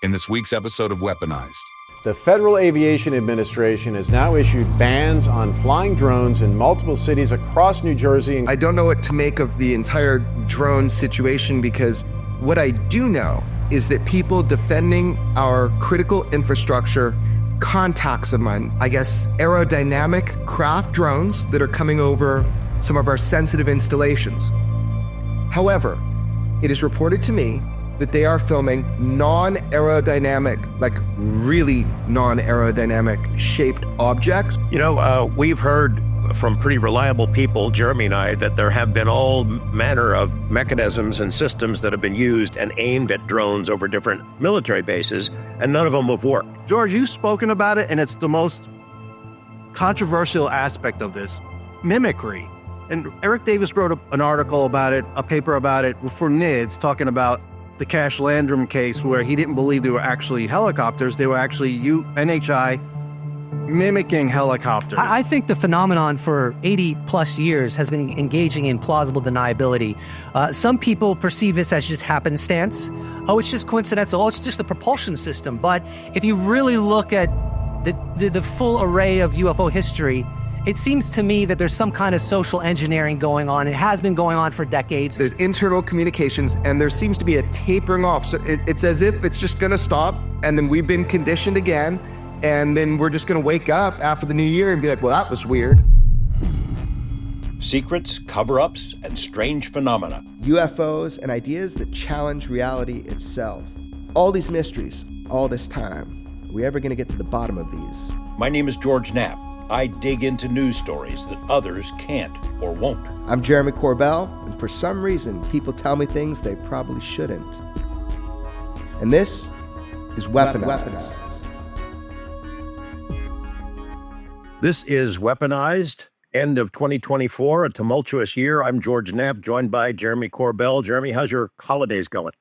in this week's episode of Weaponized. The Federal Aviation Administration has now issued bans on flying drones in multiple cities across New Jersey. I don't know what to make of the entire drone situation, because what I do know is that people defending our critical infrastructure, contacts of mine, I guess aerodynamic craft drones that are coming over some of our sensitive installations. However, it is reported to me that they are filming non-aerodynamic, like really non-aerodynamic shaped objects. You know, we've heard from pretty reliable people, Jeremy and I, that there have been all manner of mechanisms and systems that have been used and aimed at drones over different military bases, and none of them have worked. George, you've spoken about it, and it's the most controversial aspect of this, mimicry. And Eric Davis wrote an article about it, a paper about it for NIDS, talking about the Cash Landrum case, where he didn't believe they were actually helicopters. They were actually NHI mimicking helicopters. I think the phenomenon for 80 plus years has been engaging in plausible deniability. Some people perceive this as just happenstance. Oh, it's just coincidental. Oh, it's just the propulsion system. But if you really look at the full array of UFO history, it seems to me that there's some kind of social engineering going on. It has been going on for decades. There's internal communications, and there seems to be a tapering off. So it's as if it's just going to stop, and then we've been conditioned again, and then we're just going to wake up after the new year and be like, well, that was weird. Secrets, cover-ups, and strange phenomena. UFOs and ideas that challenge reality itself. All these mysteries, all this time. Are we ever going to get to the bottom of these? My name is George Knapp. I dig into news stories that others can't or won't. I'm Jeremy Corbell, and for some reason, people tell me things they probably shouldn't. And this is Weaponized. This is Weaponized, end of 2024, a tumultuous year. I'm George Knapp, joined by Jeremy Corbell. Jeremy, how's your holidays going?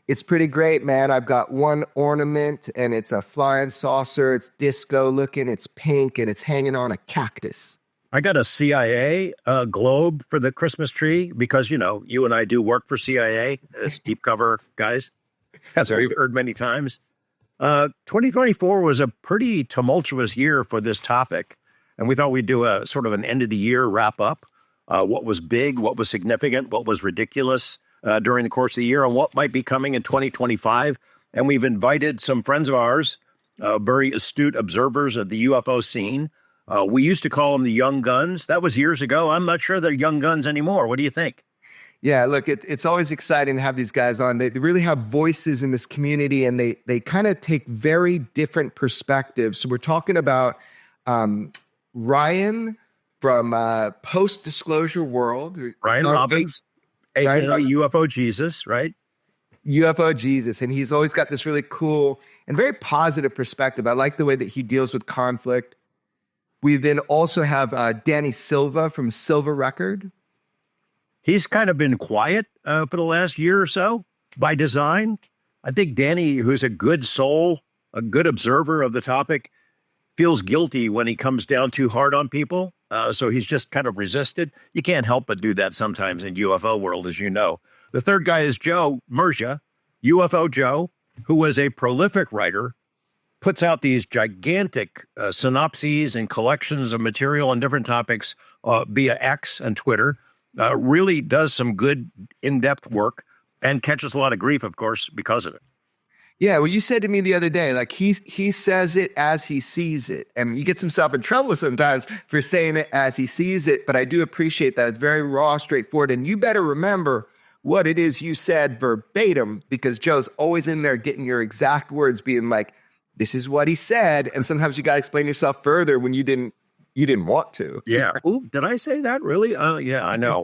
It's pretty great, man. I've got one ornament, and it's a flying saucer. It's disco looking, it's pink, and it's hanging on a cactus. I got a CIA globe for the Christmas tree because, you know, you and I do work for CIA as deep cover guys. That's what we've heard many times. 2024 was a pretty tumultuous year for this topic, and we thought we'd do a sort of an end-of-the-year wrap-up. What was big, what was significant, what was ridiculous during the course of the year, and what might be coming in 2025. And we've invited some friends of ours, very astute observers of the UFO scene. We used to call them the young guns. That was years ago. I'm not sure they're young guns anymore. What do you think? Yeah, look, it's always exciting to have these guys on. They really have voices in this community, and they kind of take very different perspectives. So we're talking about Ryan from Post-Disclosure World. Ryan Robbins. UFO Jesus, right? UFO Jesus. And he's always got this really cool and very positive perspective. I like the way that he deals with conflict. We then also have Danny Silva from Silva Record. He's kind of been quiet for the last year or so by design. I think Danny, who's a good soul, a good observer of the topic, feels guilty when he comes down too hard on people. So he's just kind of resisted. You can't help but do that sometimes in UFO world, as you know. The third guy is Joe Murgia, UFO Joe, who was a prolific writer, puts out these gigantic synopses and collections of material on different topics via X and Twitter, really does some good in-depth work and catches a lot of grief, of course, because of it. Yeah, well, you said to me the other day, like he says it as he sees it. And he gets himself in trouble sometimes for saying it as he sees it. But I do appreciate that. It's very raw, straightforward. And you better remember what it is you said verbatim, because Joe's always in there getting your exact words, being like, this is what he said. And sometimes you got to explain yourself further when you didn't want to. Yeah. Ooh, did I say that really? Yeah, I know.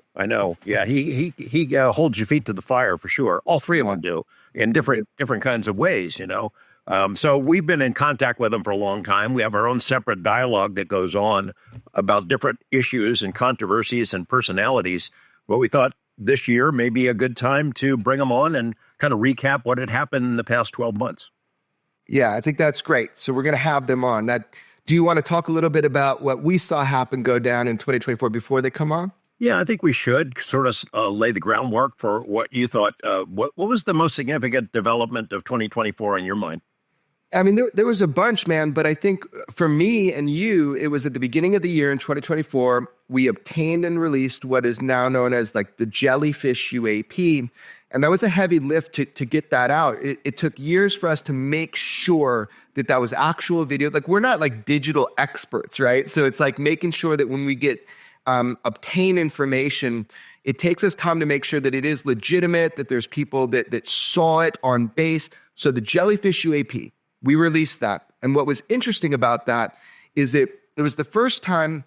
Yeah, he holds your feet to the fire for sure. All three of them do in different kinds of ways, you know. So we've been in contact with him for a long time. We have our own separate dialogue that goes on about different issues and controversies and personalities. But we thought this year may be a good time to bring him on and kind of recap what had happened in the past 12 months. Yeah, I think that's great. So we're going to have them on. Do you want to talk a little bit about what we saw go down in 2024 before they come on? Yeah, I think we should sort of lay the groundwork for what you thought. What was the most significant development of 2024 in your mind? I mean, there was a bunch, man, but I think for me and you, it was at the beginning of the year in 2024, we obtained and released what is now known as like the Jellyfish UAP. And that was a heavy lift to get that out. It took years for us to make sure that that was actual video. Like, we're not like digital experts, right? So it's like making sure that when we get obtain information, it takes us time to make sure that it is legitimate, that there's people that saw it on base. So the Jellyfish UAP, we released that. And what was interesting about that is that it was the first time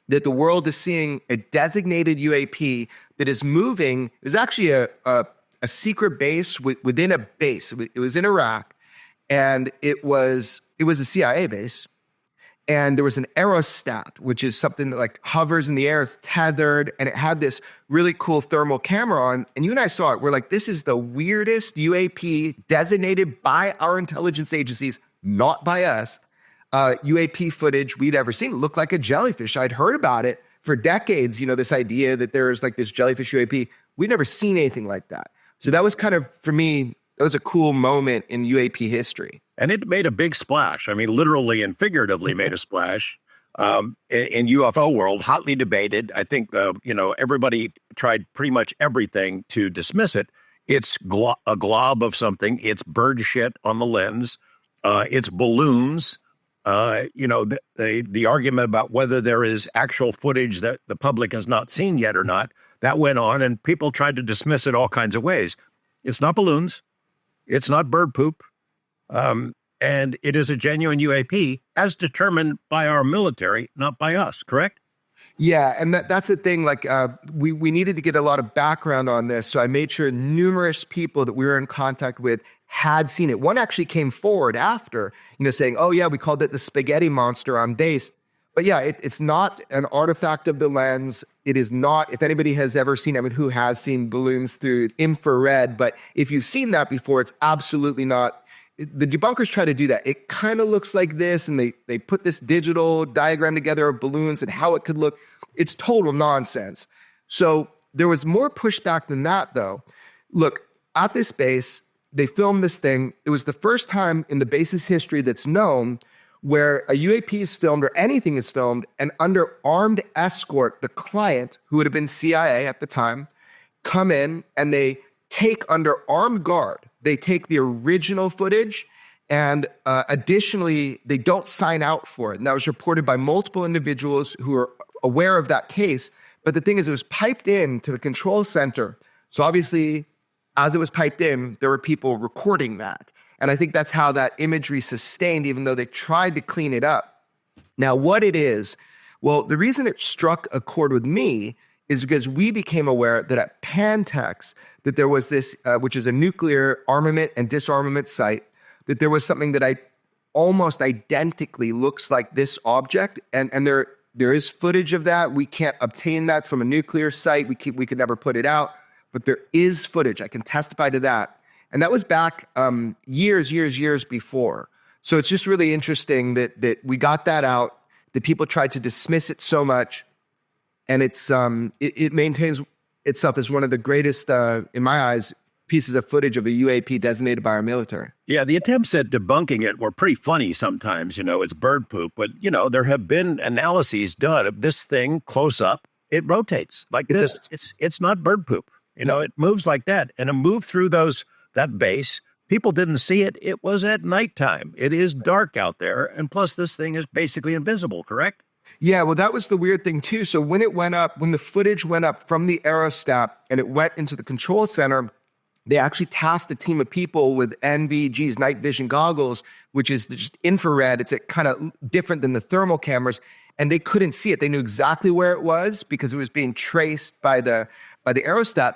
that the world is seeing a designated UAP that is moving. It was actually a secret base within a base. It was in Iraq, and it was a CIA base. And there was an aerostat, which is something that like hovers in the air, it's tethered, and it had this really cool thermal camera on. And you and I saw it. We're like, this is the weirdest UAP designated by our intelligence agencies, not by us, UAP footage we'd ever seen. It looked like a jellyfish. I'd heard about it for decades, this idea that there's like this jellyfish UAP. We'd never seen anything like that. So that was kind of, for me, that was a cool moment in UAP history. And it made a big splash. I mean, literally and figuratively made a splash in UFO world, hotly debated. I think, everybody tried pretty much everything to dismiss it. It's a glob of something. It's bird shit on the lens. It's balloons. The argument about whether there is actual footage that the public has not seen yet or not, that went on, and people tried to dismiss it all kinds of ways. It's not balloons. It's not bird poop. And it is a genuine UAP as determined by our military, not by us, correct? Yeah, and that's the thing. Like, we needed to get a lot of background on this, so I made sure numerous people that we were in contact with had seen it. One actually came forward after, saying, "Oh yeah, we called it the spaghetti monster on base." But yeah, it's not an artifact of the lens. It is not. If anybody has ever seen, who has seen balloons through infrared? But if you've seen that before, it's absolutely not. The debunkers try to do that. It kind of looks like this, and they put this digital diagram together of balloons and how it could look. It's total nonsense. So there was more pushback than that, though. Look, at this base, they filmed this thing. It was the first time in the base's history that's known where a UAP is filmed or anything is filmed, and under armed escort, the client, who would have been CIA at the time, come in and they take under armed guard. They take the original footage, and additionally, they don't sign out for it. And that was reported by multiple individuals who are aware of that case. But the thing is, it was piped in to the control center. So obviously, as it was piped in, there were people recording that. And I think that's how that imagery sustained, even though they tried to clean it up. Now, what it is, well, the reason it struck a chord with me is because we became aware that at Pantex, that there was this, which is a nuclear armament and disarmament site, that there was something that almost identically looks like this object. And there is footage of that. We can't obtain that. It's from a nuclear site. We could never put it out. But there is footage. I can testify to that. And that was back years before. So it's just really interesting that we got that out, that people tried to dismiss it so much. And it maintains itself as one of the greatest, in my eyes, pieces of footage of a UAP designated by our military. Yeah, the attempts at debunking it were pretty funny sometimes. It's bird poop. But, there have been analyses done of this thing close up. It rotates like this. It's not bird poop. It moves like that. And it moved through that base. People didn't see it. It was at nighttime. It is dark out there. And plus, this thing is basically invisible, correct? Yeah, well, that was the weird thing, too. So when the footage went up from the aerostat and it went into the control center, they actually tasked a team of people with NVGs, night vision goggles, which is just infrared. It's kind of different than the thermal cameras, and they couldn't see it. They knew exactly where it was because it was being traced by the aerostat.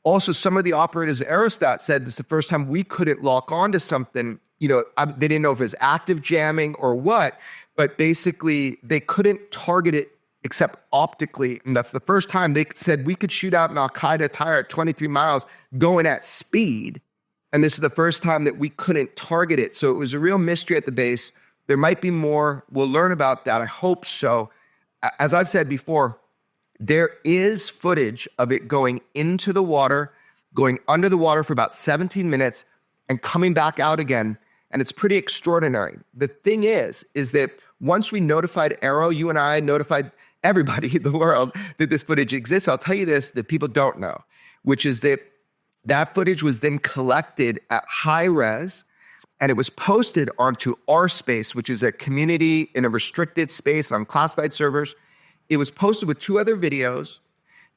Also, some of the operators of aerostat said this is the first time we couldn't lock onto something. They didn't know if it was active jamming or what. But basically, they couldn't target it except optically. And that's the first time they said we could shoot out an Al-Qaeda tire at 23 miles going at speed. And this is the first time that we couldn't target it. So it was a real mystery at the base. There might be more. We'll learn about that. I hope so. As I've said before, There is footage of it going into the water, going under the water for about 17 minutes, and coming back out again. And it's pretty extraordinary. The thing is that once we notified AARO, you and I notified everybody in the world that this footage exists. I'll tell you this that people don't know, which is that footage was then collected at high res, and it was posted onto airspace, which is a community in a restricted space on classified servers. It was posted with 2 other videos,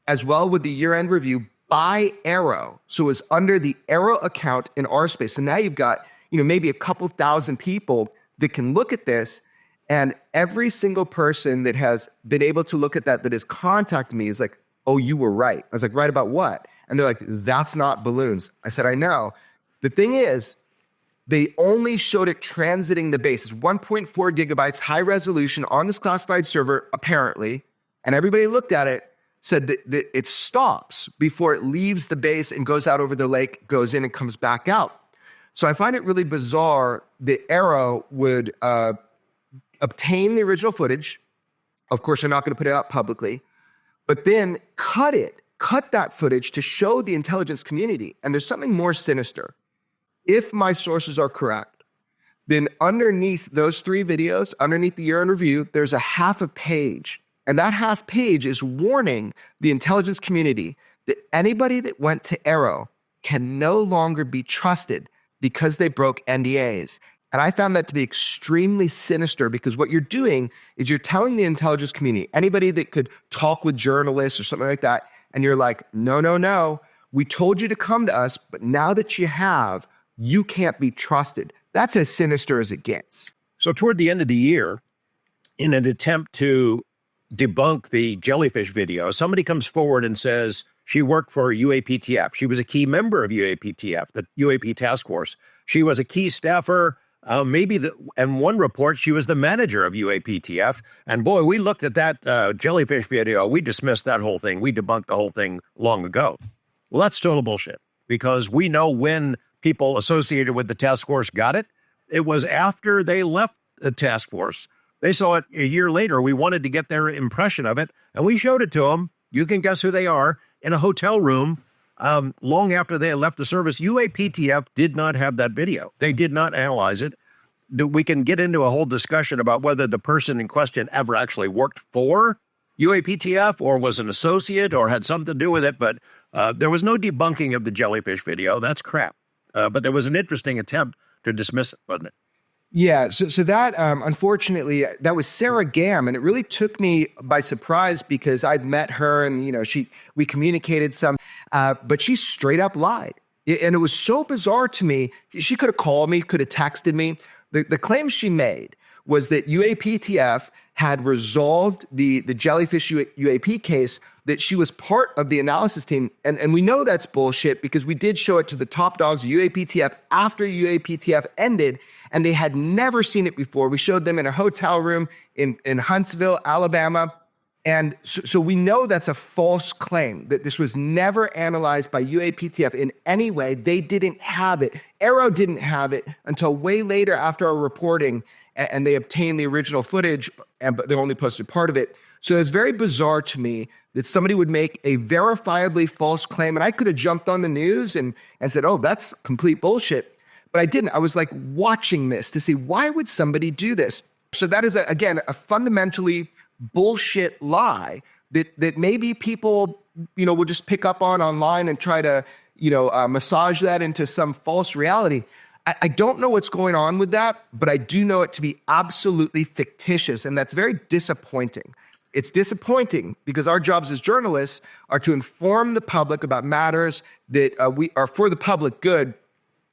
as well with the year-end review by AARO. So it was under the AARO account in airspace. So now you've got, maybe a couple thousand people that can look at this, and every single person that has been able to look at that has contacted me is like, oh, you were right. I was like, right about what? And they're like, that's not balloons. I said, I know. The thing is, they only showed it transiting the base. It's 1.4 gigabytes, high resolution on this classified server, apparently. And everybody looked at it, said that it stops before it leaves the base and goes out over the lake, goes in and comes back out. So I find it really bizarre that AARO would obtain the original footage. Of course, they're not going to put it out publicly, but then cut that footage to show the intelligence community. And there's something more sinister. If my sources are correct, then underneath those 3 videos, underneath the year in review, there's a half a page. And that half page is warning the intelligence community that anybody that went to AARO can no longer be trusted because they broke NDAs. And I found that to be extremely sinister, because what you're doing is you're telling the intelligence community, anybody that could talk with journalists or something like that, and you're like, no, we told you to come to us, but now that you have, you can't be trusted. That's as sinister as it gets. So toward the end of the year, in an attempt to debunk the Jellyfish video, somebody comes forward and says she worked for UAPTF. She was a key member of UAPTF, the UAP task force. She was a key staffer. And one report, she was the manager of UAPTF. And boy, we looked at that Jellyfish video. We dismissed that whole thing. We debunked the whole thing long ago. Well, that's total bullshit, because we know when people associated with the task force got it. It was after they left the task force. They saw it a year later. We wanted to get their impression of it, and we showed it to them. You can guess who they are, in a hotel room long after they had left the service. UAPTF did not have that video. They did not analyze it. We can get into a whole discussion about whether the person in question ever actually worked for UAPTF or was an associate or had something to do with it, but there was no debunking of the Jellyfish video. That's crap. But there was an interesting attempt to dismiss it, wasn't it? Yeah, so that, unfortunately, that was Sarah Gam, and it really took me by surprise, because I'd met her and, we communicated some, but she straight up lied. And it was so bizarre to me. She could have called me, could have texted me. The claim she made was that UAPTF had resolved the Jellyfish UAP case, that she was part of the analysis team. And we know that's bullshit, because we did show it to the top dogs of UAPTF after UAPTF ended, and they had never seen it before. We showed them in a hotel room in Huntsville, Alabama. And so we know that's a false claim, that this was never analyzed by UAPTF in any way. They didn't have it. AARO didn't have it until way later after our reporting, and they obtained the original footage, but they only posted part of it. So it's very bizarre to me that somebody would make a verifiably false claim. And I could have jumped on the news and said, oh, that's complete bullshit. But I didn't. I was like watching this to see, why would somebody do this? So that is, again, a fundamentally bullshit lie that maybe people, will just pick up on online and try to, massage that into some false reality. I don't know what's going on with that, but I do know it to be absolutely fictitious, and that's very disappointing. It's disappointing because our jobs as journalists are to inform the public about matters that we are for the public good,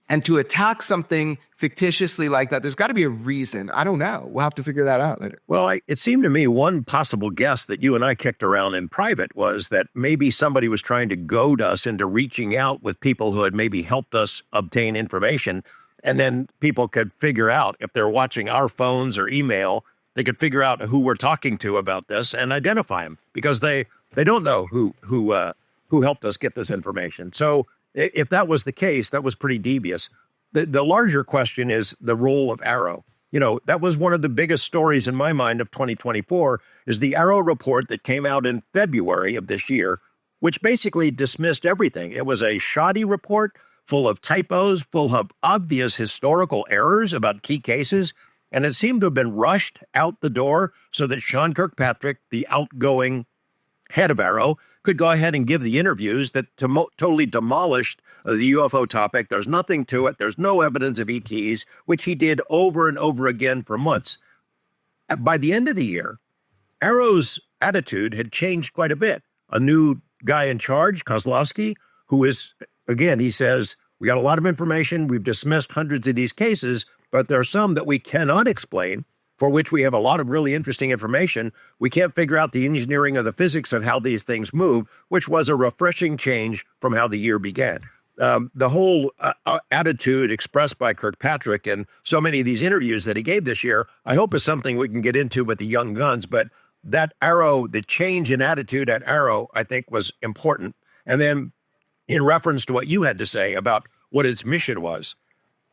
and to attack something fictitiously like that, there's got to be a reason. I don't know. We'll have to figure that out later. Well, it seemed to me one possible guess that you and I kicked around in private was that maybe somebody was trying to goad us into reaching out with people who had maybe helped us obtain information. And then people could figure out, if they're watching our phones or email, they could figure out who we're talking to about this and identify them, because they don't know who helped us get this information. So if that was the case, that was pretty devious. The larger question is the role of AARO. That was one of the biggest stories in my mind of 2024 is the AARO report that came out in February of this year, which basically dismissed everything. It was a shoddy report full of typos, full of obvious historical errors about key cases, and it seemed to have been rushed out the door so that Sean Kirkpatrick, the outgoing head of AARO, could go ahead and give the interviews that totally demolished the UFO topic. There's nothing to it. There's no evidence of ETs, which he did over and over again for months. By the end of the year, AARO's attitude had changed quite a bit. A new guy in charge, Kozlowski, who is, again, he says, we got a lot of information. We've dismissed hundreds of these cases, but there are some that we cannot explain, for which we have a lot of really interesting information. We can't figure out the engineering or the physics of how these things move, which was a refreshing change from how the year began. The whole attitude expressed by Kirkpatrick and so many of these interviews that he gave this year, I hope is something we can get into with the young guns. But that AARO, the change in attitude at AARO, I think was important. And then in reference to what you had to say about what its mission was,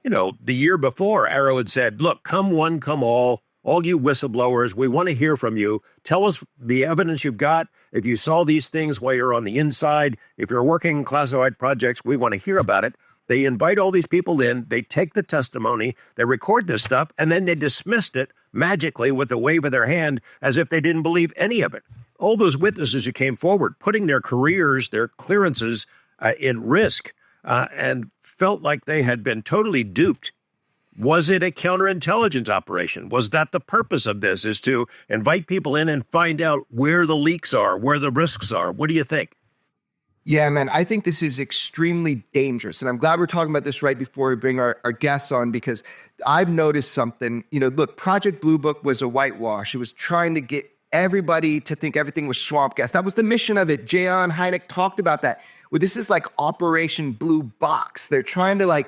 the year before, AARO had said, look, come one, come all you whistleblowers, we want to hear from you. Tell us the evidence you've got. If you saw these things while you're on the inside, if you're working in classified projects, we want to hear about it. They invite all these people in, they take the testimony, they record this stuff, and then they dismissed it magically with a wave of their hand as if they didn't believe any of it. All those witnesses who came forward, putting their careers, their clearances in risk, and felt like they had been totally duped. Was it a counterintelligence operation? Was that the purpose of this, is to invite people in and find out where the leaks are, where the risks are? What do you think? Yeah, man, I think this is extremely dangerous. And I'm glad we're talking about this right before we bring our guests on, because I've noticed something. Look, Project Blue Book was a whitewash. It was trying to get everybody to think everything was swamp gas. That was the mission of it. J.on. Hynek talked about that. Well, this is like Operation Blue Box. They're trying to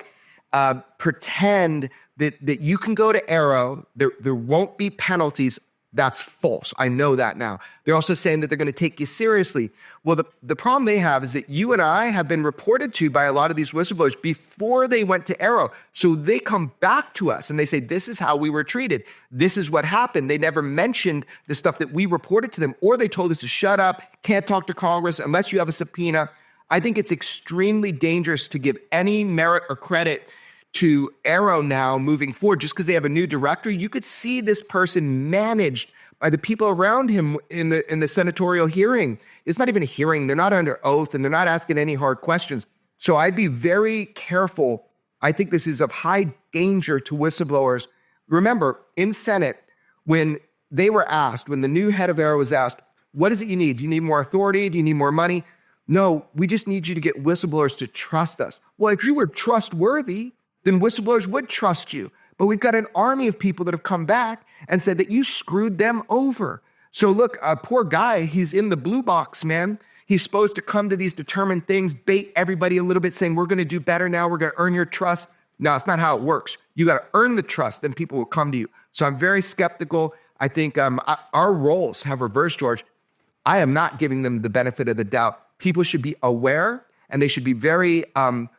pretend that you can go to AARO, there won't be penalties. That's false. I know that now. They're also saying that they're going to take you seriously. Well, the problem they have is that you and I have been reported to by a lot of these whistleblowers before they went to AARO. So they come back to us and they say, this is how we were treated. This is what happened. They never mentioned the stuff that we reported to them, or they told us to shut up, can't talk to Congress unless you have a subpoena. I think it's extremely dangerous to give any merit or credit to AARO now moving forward just because they have a new director. You could see this person managed by the people around him in the senatorial hearing. It's not even a hearing. They're not under oath, and they're not asking any hard questions. So I'd be very careful. I think this is of high danger to whistleblowers. Remember, in Senate, when they were asked, when the new head of AARO was asked, what is it you need? Do you need more authority? Do you need more money? No, we just need you to get whistleblowers to trust us. Well, if you were trustworthy, then whistleblowers would trust you. But we've got an army of people that have come back and said that you screwed them over. So look, a poor guy, he's in the blue box, man. He's supposed to come to these determined things, bait everybody a little bit, saying, we're going to do better now. We're going to earn your trust. No, it's not how it works. You got to earn the trust, then people will come to you. So I'm very skeptical. I think our roles have reversed, George. I am not giving them the benefit of the doubt. People should be aware, and they should be very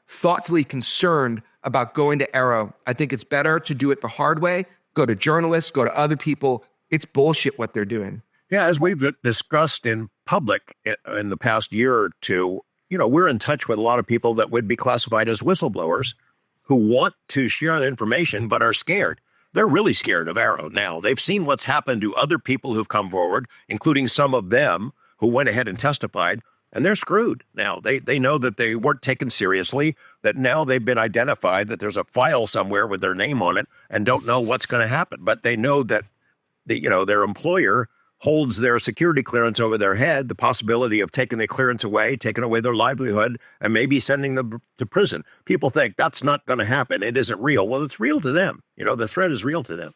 thoughtfully concerned about going to AARO. I think it's better to do it the hard way. Go to journalists, go to other people. It's bullshit what they're doing. Yeah, as we've discussed in public in the past year or two, we're in touch with a lot of people that would be classified as whistleblowers who want to share the information but are scared. They're really scared of AARO now. They've seen what's happened to other people who've come forward, including some of them who went ahead and testified. And they're screwed now. They know that they weren't taken seriously, that now they've been identified, that there's a file somewhere with their name on it, and don't know what's going to happen. But they know that their employer holds their security clearance over their head, the possibility of taking the clearance away, taking away their livelihood, and maybe sending them to prison. People think that's not going to happen. It isn't real. Well, it's real to them. The threat is real to them.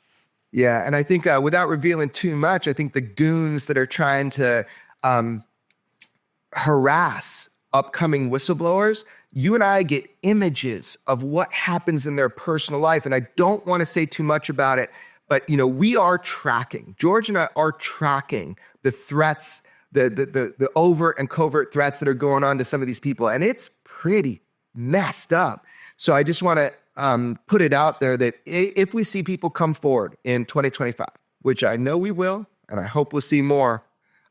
Yeah, and I think without revealing too much, I think the goons that are trying to harass upcoming whistleblowers, you and I get images of what happens in their personal life. And I don't want to say too much about it, but we are tracking. George and I are tracking the threats, the overt and covert threats that are going on to some of these people. And it's pretty messed up. So I just want to put it out there that if we see people come forward in 2025, which I know we will, and I hope we'll see more,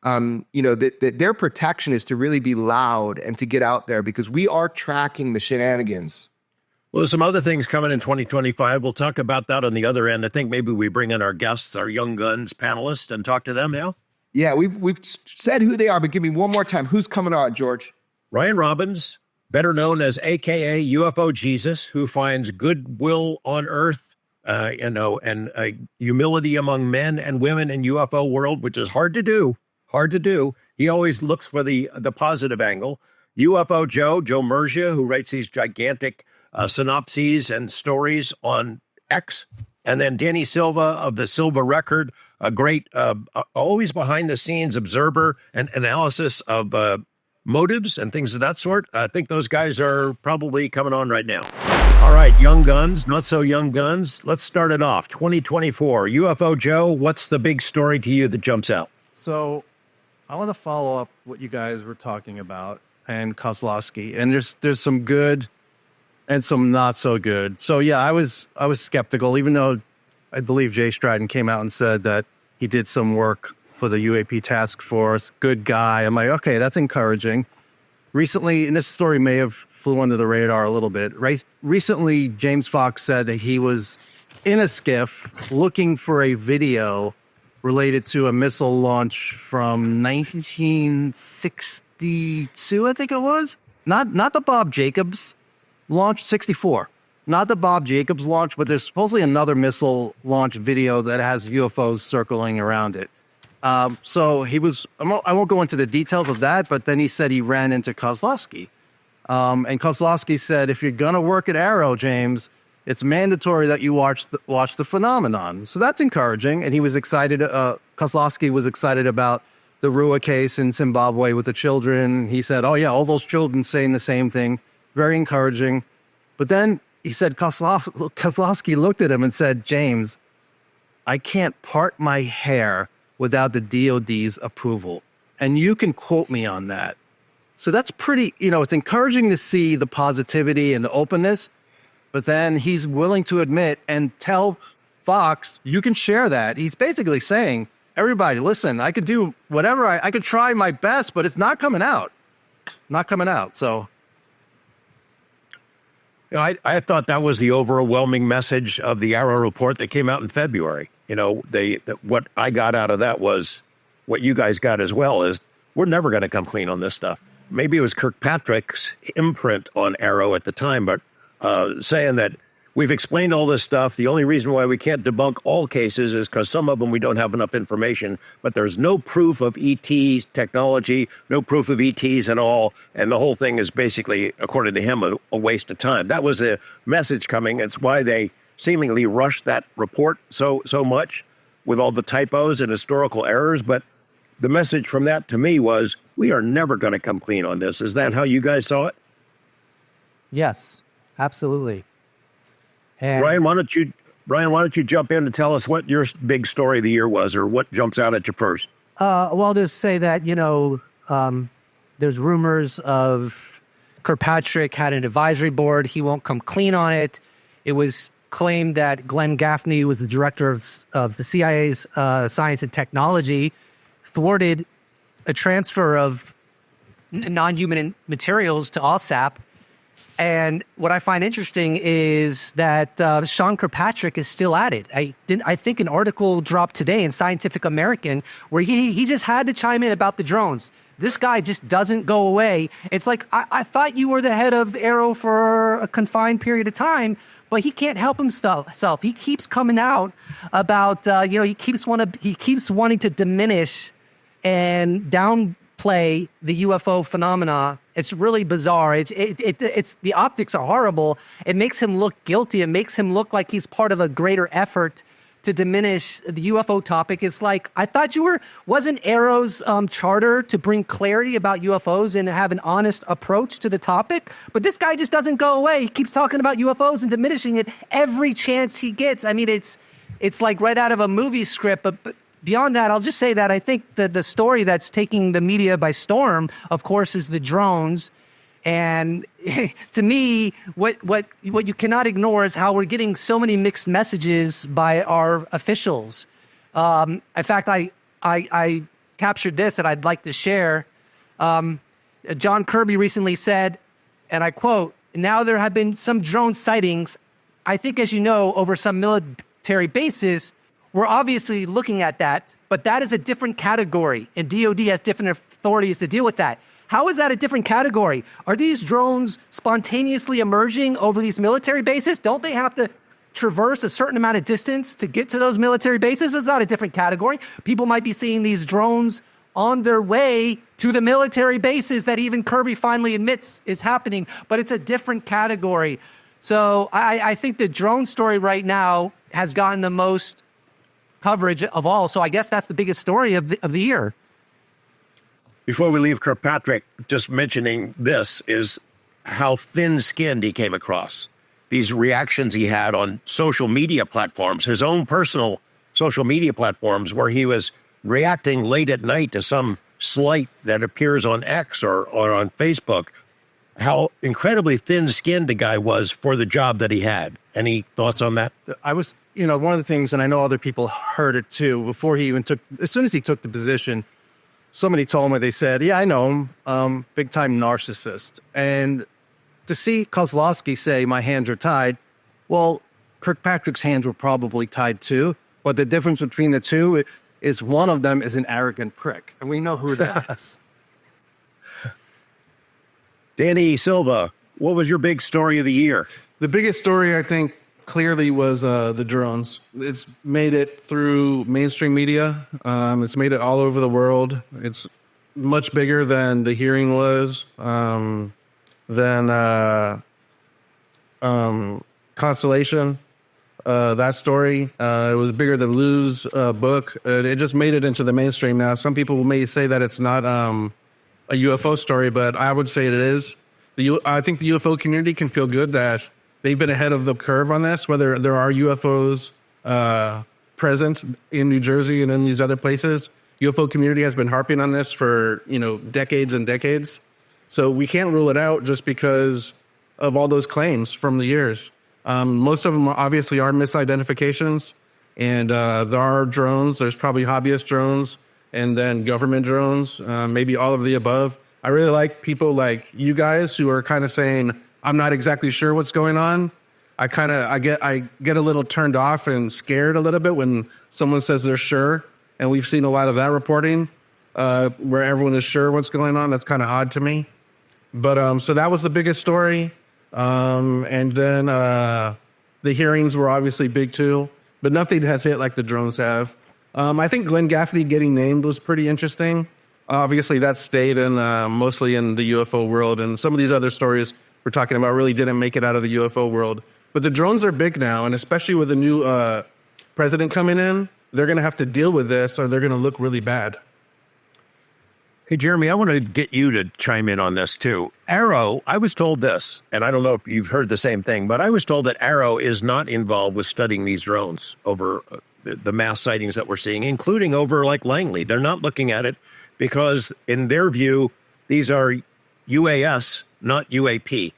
that their protection is to really be loud and to get out there, because we are tracking the shenanigans. Well, there's some other things coming in 2025. We'll talk about that on the other end. I think maybe we bring in our guests, our Young Guns panelists, and talk to them now. Yeah, we've said who they are, but give me one more time. Who's coming on, George? Ryan Robbins, better known as AKA UFO Jesus, who finds goodwill on Earth, and humility among men and women in UFO world, which is hard to do. He always looks for the positive angle. UFO Joe Murgia, who writes these gigantic synopses and stories on X. And then Danny Silva of the Silva Record, a great, always behind the scenes observer and analysis of motives and things of that sort. I think those guys are probably coming on right now. All right, young guns, not so young guns. Let's start it off. 2024, UFO Joe, what's the big story to you that jumps out? So I want to follow up what you guys were talking about and Kozlowski, and there's some good and some not so good. So yeah, I was skeptical, even though I believe Jay Stratton came out and said that he did some work for the UAP task force. Good guy. I'm like, okay, that's encouraging. Recently, and this story may have flew under the radar a little bit. Recently, James Fox said that he was in a skiff looking for a video related to a missile launch from 1962, I think it was. Not the Bob Jacobs launch, 64. Not the Bob Jacobs launch, but there's supposedly another missile launch video that has UFOs circling around it. So he was, I won't go into the details of that, but then he said he ran into Kozlowski. And Kozlowski said, if you're going to work at AARO, James, it's mandatory that you watch the phenomenon. So that's encouraging. And he was excited. Kozlowski was excited about the Rua case in Zimbabwe with the children. He said, oh yeah, all those children saying the same thing. Very encouraging. But then he said, Kozlowski looked at him and said, James, I can't part my hair without the DOD's approval. And you can quote me on that. So that's pretty, it's encouraging to see the positivity and the openness, but then he's willing to admit and tell Fox, you can share that. He's basically saying, everybody, listen, I could do whatever, I could try my best, but it's not coming out. Not coming out, so. I thought that was the overwhelming message of the AARO report that came out in February. What I got out of that was what you guys got as well, is we're never going to come clean on this stuff. Maybe it was Kirkpatrick's imprint on AARO at the time, but saying that we've explained all this stuff. The only reason why we can't debunk all cases is because some of them we don't have enough information, but there's no proof of ET's technology, no proof of ETs at all. And the whole thing is basically, according to him, a waste of time. That was a message coming. It's why they seemingly rushed that report so much with all the typos and historical errors. But the message from that to me was, we are never going to come clean on this. Is that how you guys saw it? Yes, absolutely. And Ryan, why don't you jump in and tell us what your big story of the year was, or what jumps out at you first? Well, just say that, there's rumors of Kirkpatrick had an advisory board. He won't come clean on it. It was claimed that Glenn Gaffney, who was the director of the CIA's science and technology, thwarted a transfer of non-human materials to OSAP. And what I find interesting is that Sean Kirkpatrick is still at it. I think an article dropped today in Scientific American where he just had to chime in about the drones. This guy just doesn't go away. It's like, I thought you were the head of AARO for a confined period of time, but he can't help himself. He keeps coming out about, he keeps wanting to diminish and downplay the UFO phenomena. It's really bizarre. It's the optics are horrible. It makes him look guilty. It makes him look like he's part of a greater effort to diminish the UFO topic. It's like, I thought wasn't AARO's charter to bring clarity about UFOs and have an honest approach to the topic? But this guy just doesn't go away. He keeps talking about UFOs and diminishing it every chance he gets. I mean, it's like right out of a movie script, but beyond that, I'll just say that I think the story that's taking the media by storm, of course, is the drones. And to me, what you cannot ignore is how we're getting so many mixed messages by our officials. In fact, I captured this that I'd like to share. John Kirby recently said, and I quote, "Now there have been some drone sightings, I think, as you know, over some military bases. We're obviously looking at that, but that is a different category, and DOD has different authorities to deal with that." How is that a different category? Are these drones spontaneously emerging over these military bases? Don't they have to traverse a certain amount of distance to get to those military bases? It's not a different category. People might be seeing these drones on their way to the military bases that even Kirby finally admits is happening, but it's a different category. So I think the drone story right now has gotten the most coverage of all. So I guess that's the biggest story of the year. Before we leave Kirkpatrick, just mentioning this is how thin-skinned he came across. These reactions he had on social media platforms, his own personal social media platforms, where he was reacting late at night to some slight that appears on X or on Facebook, how incredibly thin-skinned the guy was for the job that he had. Any thoughts on that? I was, one of the things, and I know other people heard it too, before he even as soon as he took the position, somebody told me, they said, "Yeah, I know him, big time narcissist." And to see Kozlowski say, "My hands are tied," well, Kirkpatrick's hands were probably tied too. But the difference between the two is one of them is an arrogant prick. And we know who that is. Danny Silva, what was your big story of the year? The biggest story, I think, clearly was the drones. It's made it through mainstream media. It's made it all over the world. It's much bigger than the hearing was, than Constellation. That story, it was bigger than Lou's book. It just made it into the mainstream now. Some people may say that it's not a UFO story, but I would say it is. I think the UFO community can feel good that they've been ahead of the curve on this, whether there are UFOs present in New Jersey and in these other places. UFO community has been harping on this for, decades and decades. So we can't rule it out just because of all those claims from the years. Most of them obviously are misidentifications, and there are drones. There's probably hobbyist drones and then government drones, maybe all of the above. I really like people like you guys who are kind of saying, "I'm not exactly sure what's going on." I get a little turned off and scared a little bit when someone says they're sure, and we've seen a lot of that reporting where everyone is sure what's going on. That's kind of odd to me. But so that was the biggest story, and then the hearings were obviously big too, but nothing has hit like the drones have. I think Glenn Gaffney getting named was pretty interesting. Obviously, that stayed in mostly in the UFO world, and some of these other stories we're talking about really didn't make it out of the UFO world. But the drones are big now, and especially with the new president coming in, they're going to have to deal with this, or they're going to look really bad. Hey, Jeremy, I want to get you to chime in on this too. AARO, I was told this, and I don't know if you've heard the same thing, but I was told that AARO is not involved with studying these drones over the mass sightings that we're seeing, including over like Langley. They're not looking at it because, in their view, these are UAS, not UAP.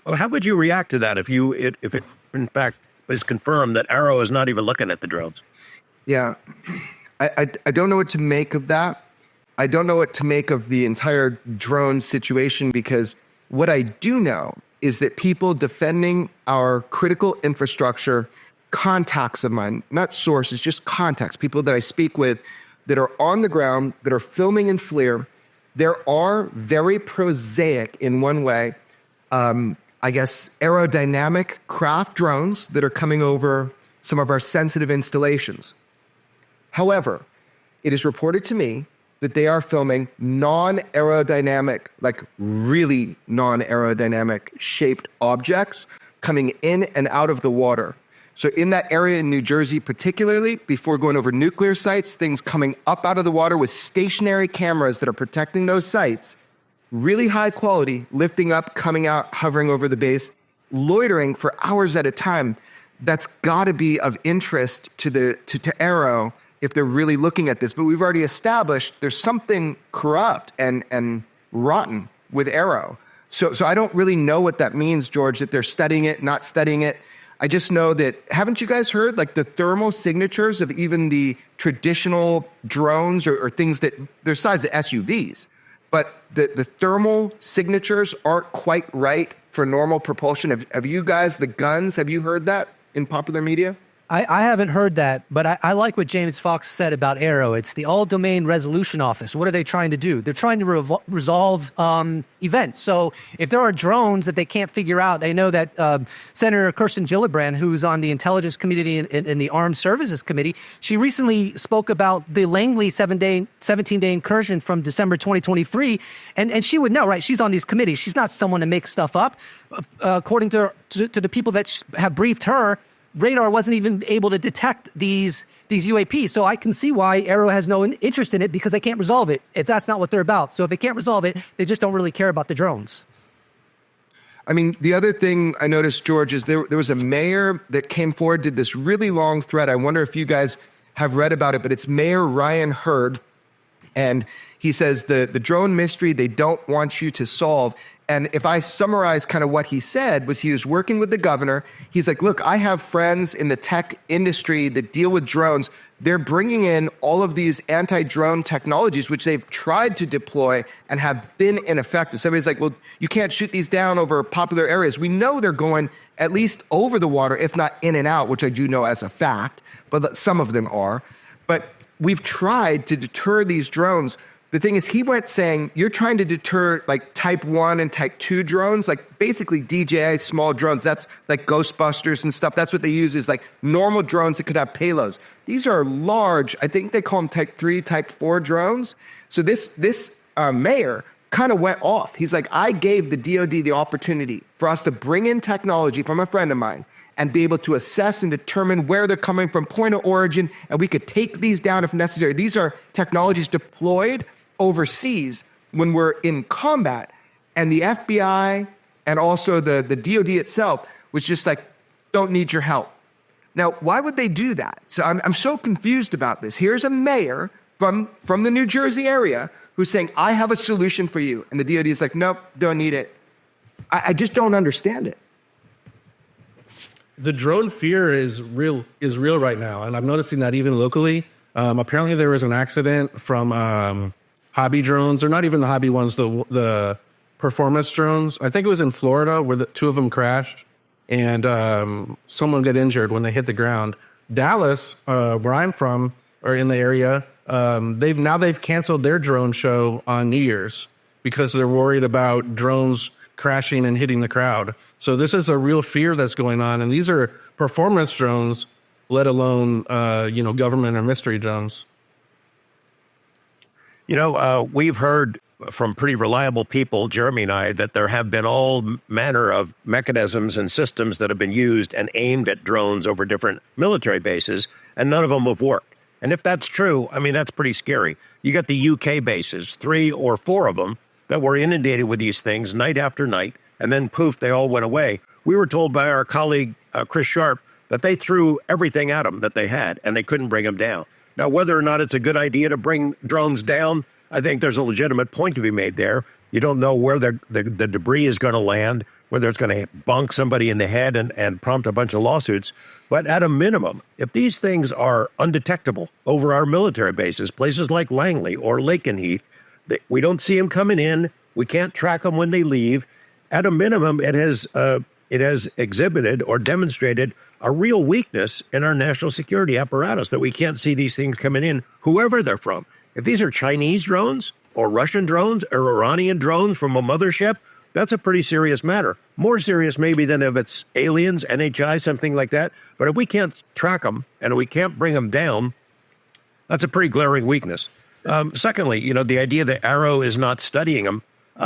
How would you react to that if it in fact is confirmed that AARO is not even looking at the drones? Yeah, I don't know what to make of that. I don't know what to make of the entire drone situation, because what I do know is that people defending our critical infrastructure, contacts of mine, not sources, just contacts, people that I speak with that are on the ground, that are filming in FLIR, there are very prosaic in one way, I guess, aerodynamic craft drones that are coming over some of our sensitive installations. However, it is reported to me that they are filming non-aerodynamic, like really non-aerodynamic shaped objects coming in and out of the water. So in that area in New Jersey particularly, before going over nuclear sites, things coming up out of the water with stationary cameras that are protecting those sites, really high quality, lifting up, coming out, hovering over the base, loitering for hours at a time. That's got to be of interest to AARO if they're really looking at this. But we've already established there's something corrupt and rotten with AARO. So I don't really know what that means, George, that they're studying it, not studying it. I just know that, haven't you guys heard like the thermal signatures of even the traditional drones or things that they're size of SUVs, but the thermal signatures aren't quite right for normal propulsion. Have you guys, the guns, have you heard that in popular media? I haven't heard that, but I like what James Fox said about AARO. It's the All-Domain Resolution Office. What are they trying to do? They're trying to resolve events. So if there are drones that they can't figure out, I know that Senator Kirsten Gillibrand, who's on the Intelligence Committee and the Armed Services Committee, she recently spoke about the Langley 17-day incursion from December 2023, and she would know, right? She's on these committees. She's not someone to make stuff up. According to the people that have briefed her, radar wasn't even able to detect these UAPs. So I can see why AARO has no interest in it, because they can't resolve it. That's not what they're about. So if they can't resolve it, they just don't really care about the drones. I mean, the other thing I noticed, George, is there was a mayor that came forward, did this really long thread. I wonder if you guys have read about it, but it's Mayor Ryan Hurd. And he says the drone mystery they don't want you to solve. And if I summarize kind of what he said, was he was working with the governor. He's like, look, I have friends in the tech industry that deal with drones. They're bringing in all of these anti-drone technologies, which they've tried to deploy and have been ineffective. Somebody's like, well, you can't shoot these down over popular areas. We know they're going at least over the water, if not in and out, which I do know as a fact, but some of them are. But we've tried to deter these drones. The thing is, he went saying, you're trying to deter like type 1 and type 2 drones, like basically DJI small drones. That's like Ghostbusters and stuff. That's what they use, is like normal drones that could have payloads. These are large, I think they call them type 3, type 4 drones. So this mayor kind of went off. He's like, I gave the DoD the opportunity for us to bring in technology from a friend of mine and be able to assess and determine where they're coming from, point of origin, and we could take these down if necessary. These are technologies deployed overseas when we're in combat, and the FBI and also the DoD itself was just like, don't need your help. Now, why would they do that? So I'm so confused about this. Here's a mayor from the New Jersey area who's saying, I have a solution for you. And the DoD is like, nope, don't need it. I just don't understand it. The drone fear is real right now, and I'm noticing that even locally. Apparently, there was an accident from hobby drones, or not even the hobby ones, the performance drones. I think it was in Florida where the two of them crashed, and someone got injured when they hit the ground. Dallas, where I'm from, or in the area, they've canceled their drone show on New Year's because they're worried about drones crashing and hitting the crowd. So this is a real fear that's going on, and these are performance drones, let alone government or mystery drones. We've heard from pretty reliable people, Jeremy and I, that there have been all manner of mechanisms and systems that have been used and aimed at drones over different military bases, and none of them have worked. And if that's true, I mean, that's pretty scary. You got the UK bases, 3 or 4 of them, that were inundated with these things night after night, and then poof, they all went away. We were told by our colleague, Chris Sharp, that they threw everything at them that they had, and they couldn't bring them down. Now, whether or not it's a good idea to bring drones down, I think there's a legitimate point to be made there. You don't know where the debris is going to land, whether it's going to bonk somebody in the head and prompt a bunch of lawsuits. But at a minimum, if these things are undetectable over our military bases, places like Langley or Lakenheath, we don't see them coming in, we can't track them when they leave. At a minimum, it has exhibited or demonstrated a real weakness in our national security apparatus, that we can't see these things coming in, whoever they're from. If these are Chinese drones or Russian drones or Iranian drones from a mothership, that's a pretty serious matter. More serious maybe than if it's aliens, NHI, something like that. But if we can't track them and we can't bring them down, that's a pretty glaring weakness. Secondly, the idea that AARO is not studying them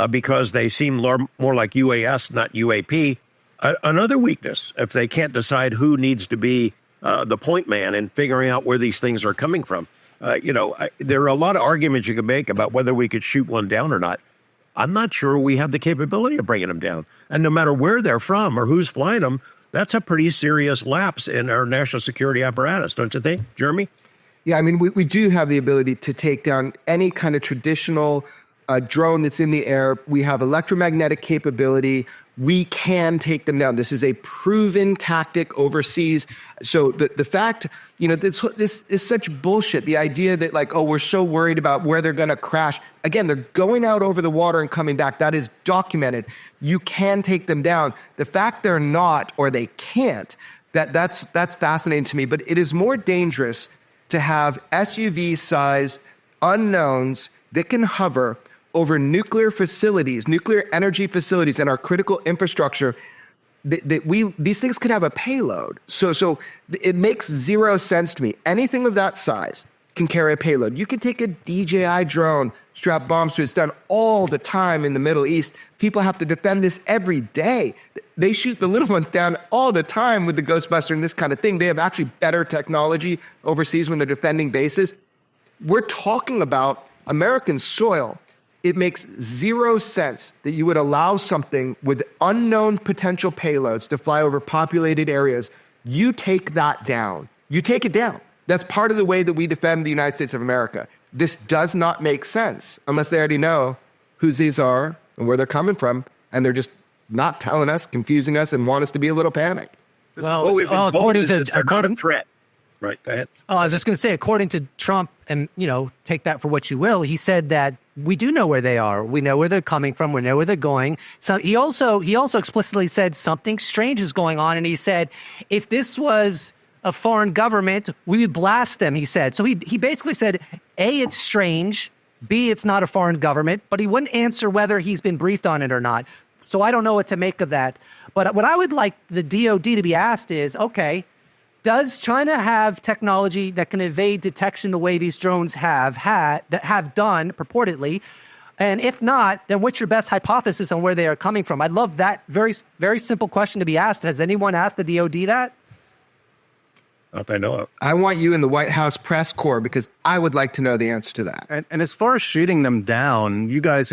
because they seem more like UAS, not UAP. Another weakness, if they can't decide who needs to be the point man in figuring out where these things are coming from. There are a lot of arguments you can make about whether we could shoot one down or not. I'm not sure we have the capability of bringing them down. And no matter where they're from or who's flying them, that's a pretty serious lapse in our national security apparatus, don't you think, Jeremy? Yeah, I mean, we do have the ability to take down any kind of traditional drone that's in the air. We have electromagnetic capability. We can take them down. This is a proven tactic overseas. So the fact, this is such bullshit. The idea that like, oh, we're so worried about where they're going to crash. Again, they're going out over the water and coming back. That is documented. You can take them down. The fact they're not or they can't, that's fascinating to me. But it is more dangerous to have SUV-sized unknowns that can hover over nuclear facilities, nuclear energy facilities, and our critical infrastructure. These things could have a payload. So it makes zero sense to me. Anything of that size can carry a payload. You can take a DJI drone, strap bombs to it. It's done all the time in the Middle East. People have to defend this every day. They shoot the little ones down all the time with the Ghostbuster and this kind of thing. They have actually better technology overseas when they're defending bases. We're talking about American soil. It makes zero sense that you would allow something with unknown potential payloads to fly over populated areas. You take that down. You take it down. That's part of the way that we defend the United States of America. This does not make sense unless they already know who these are and where they're coming from, and they're just not telling us, confusing us, and want us to be a little panicked. According to threat. Right, go ahead. I was just going to say, according to Trump, and take that for what you will, he said that we do know where they are. We know where they're coming from. We know where they're going. So he also explicitly said something strange is going on, and he said if this was a foreign government, we would blast them. He said so. He basically said, A, it's strange. B, it's not a foreign government. But he wouldn't answer whether he's been briefed on it or not. So I don't know what to make of that. But what I would like the DOD to be asked is, okay, does China have technology that can evade detection the way these drones have done purportedly? And if not, then what's your best hypothesis on where they are coming from? I'd love that very, very simple question to be asked. Has anyone asked the DOD that? Not that I know of. I want you in the White House press corps because I would like to know the answer to that. And as far as shooting them down, you guys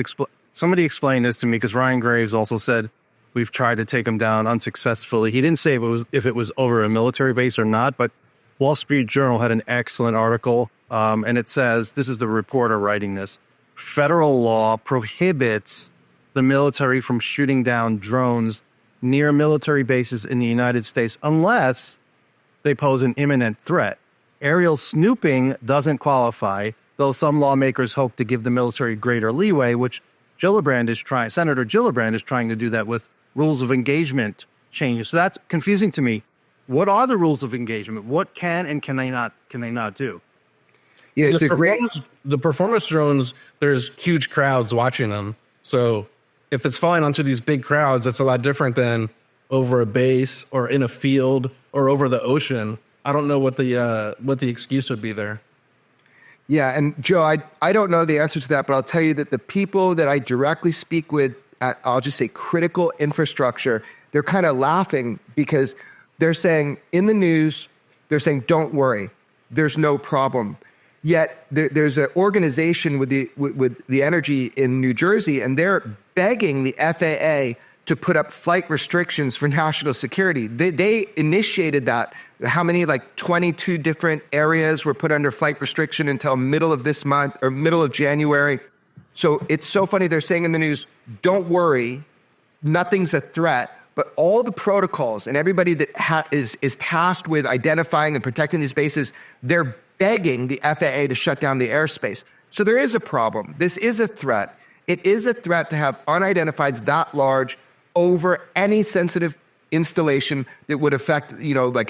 somebody explained this to me because Ryan Graves also said we've tried to take them down unsuccessfully. He didn't say if it was over a military base or not, but Wall Street Journal had an excellent article, and it says, this is the reporter writing this, federal law prohibits the military from shooting down drones near military bases in the United States unless they pose an imminent threat. Aerial snooping doesn't qualify, though some lawmakers hope to give the military greater leeway, which Senator Gillibrand is trying to do that with rules of engagement changes. So that's confusing to me. What are the rules of engagement? What can and can they not do? Yeah, it's the performance drones, there's huge crowds watching them. So if it's falling onto these big crowds, that's a lot different than over a base or in a field or over the ocean. I don't know what the excuse would be there. Yeah, and Joe, I don't know the answer to that, but I'll tell you that the people that I directly speak with at, I'll just say, critical infrastructure, they're kind of laughing because they're saying in the news, they're saying, don't worry, there's no problem. Yet there's an organization with the energy in New Jersey, and they're begging the FAA to put up flight restrictions for national security. They initiated that. How many, 22 different areas were put under flight restriction until middle of this month or middle of January. So it's so funny. They're saying in the news, don't worry, nothing's a threat. But all the protocols and everybody that is tasked with identifying and protecting these bases, they're begging the FAA to shut down the airspace. So there is a problem. This is a threat. It is a threat to have unidentifieds that large over any sensitive installation that would affect,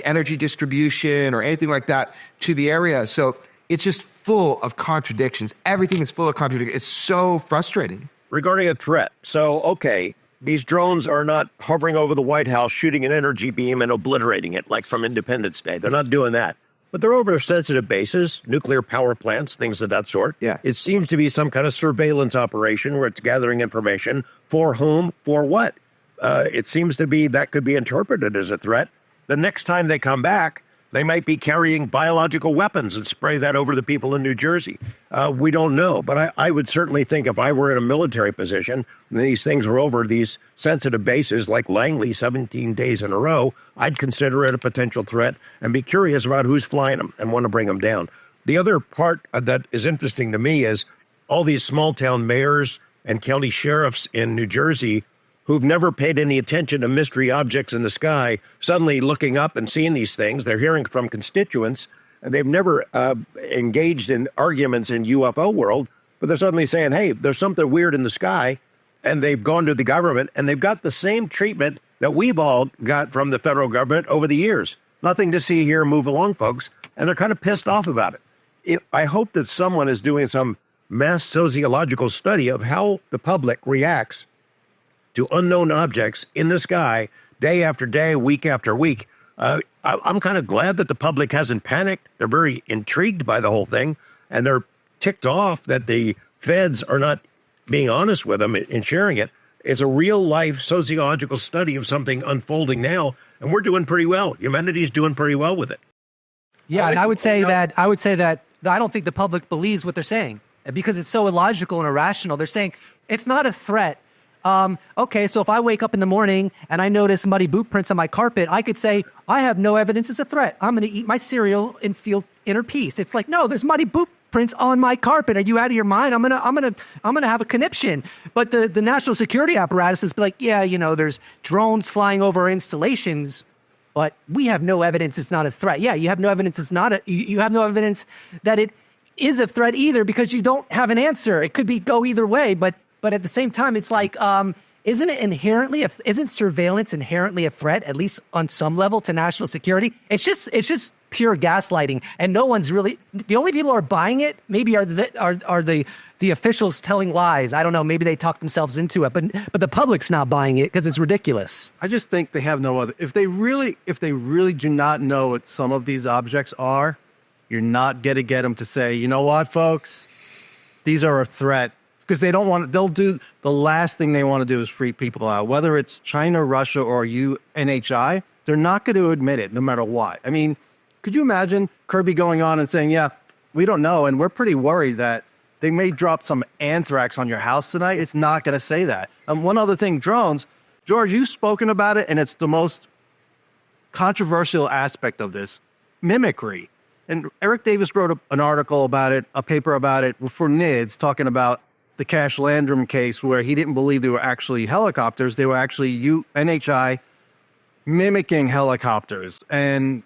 energy distribution or anything like that to the area. So it's just full of contradictions. Everything is full of contradictions. It's so frustrating. Regarding a threat. So, okay, these drones are not hovering over the White House, shooting an energy beam and obliterating it like from Independence Day. They're not doing that. But they're over sensitive bases, nuclear power plants, things of that sort. Yeah. It seems to be some kind of surveillance operation where it's gathering information. For whom? For what? It seems to be that could be interpreted as a threat. The next time they come back, they might be carrying biological weapons and spray that over the people in New Jersey. We don't know. But I would certainly think if I were in a military position and these things were over these sensitive bases like Langley 17 days in a row, I'd consider it a potential threat and be curious about who's flying them and want to bring them down. The other part that is interesting to me is all these small town mayors and county sheriffs in New Jersey who've never paid any attention to mystery objects in the sky, suddenly looking up and seeing these things. They're hearing from constituents, and they've never engaged in arguments in UFO world, but they're suddenly saying, hey, there's something weird in the sky, and they've gone to the government, and they've got the same treatment that we've all got from the federal government over the years. Nothing to see here, move along, folks, and they're kind of pissed off about it. I hope that someone is doing some mass sociological study of how the public reacts to unknown objects in the sky day after day, week after week. I'm kind of glad that the public hasn't panicked. They're very intrigued by the whole thing, and they're ticked off that the feds are not being honest with them and sharing it. It's a real-life sociological study of something unfolding now, and we're doing pretty well. Humanity's doing pretty well with it. Yeah, and I would say that I don't think the public believes what they're saying because it's so illogical and irrational. They're saying it's not a threat. Okay, so if I wake up in the morning and I notice muddy boot prints on my carpet, I could say, I have no evidence it's a threat. I'm going to eat my cereal and feel inner peace. It's like, no, there's muddy boot prints on my carpet. Are you out of your mind? I'm gonna have a conniption. But the national security apparatus is like, yeah, there's drones flying over our installations, but we have no evidence it's not a threat. Yeah, you have no evidence you have no evidence that it is a threat either because you don't have an answer. It could go either way, but at the same time, it's like, isn't surveillance inherently a threat, at least on some level, to national security? It's just pure gaslighting, and no one's really. The only people who are buying it maybe are the officials telling lies. I don't know. Maybe they talk themselves into it, but the public's not buying it because it's ridiculous. I just think they have no other. If they really do not know what some of these objects are, you're not going to get them to say, you know what, folks, these are a threat. Because they'll do the last thing they want to do is freak people out. Whether it's China, Russia, or NHI, they're not going to admit it no matter what. I mean, could you imagine Kirby going on and saying, yeah, we don't know, and we're pretty worried that they may drop some anthrax on your house tonight? It's not going to say that. One other thing, drones. George, you've spoken about it, and it's the most controversial aspect of this, mimicry. And Eric Davis wrote an article about it, a paper about it for NIDS, talking about the Cash Landrum case where he didn't believe they were actually helicopters. They were actually NHI mimicking helicopters. And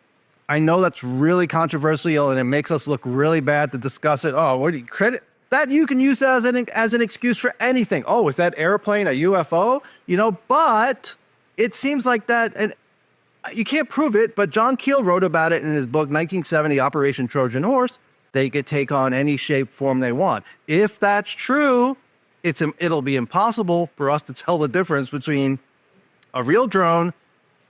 I know that's really controversial and it makes us look really bad to discuss it. Oh, what do you credit that? You can use that as an excuse for anything. Oh, is that airplane a UFO? But it seems like that, and you can't prove it, but John Keel wrote about it in his book, 1970, Operation Trojan Horse. They could take on any shape, form they want. If that's true, it'll be impossible for us to tell the difference between a real drone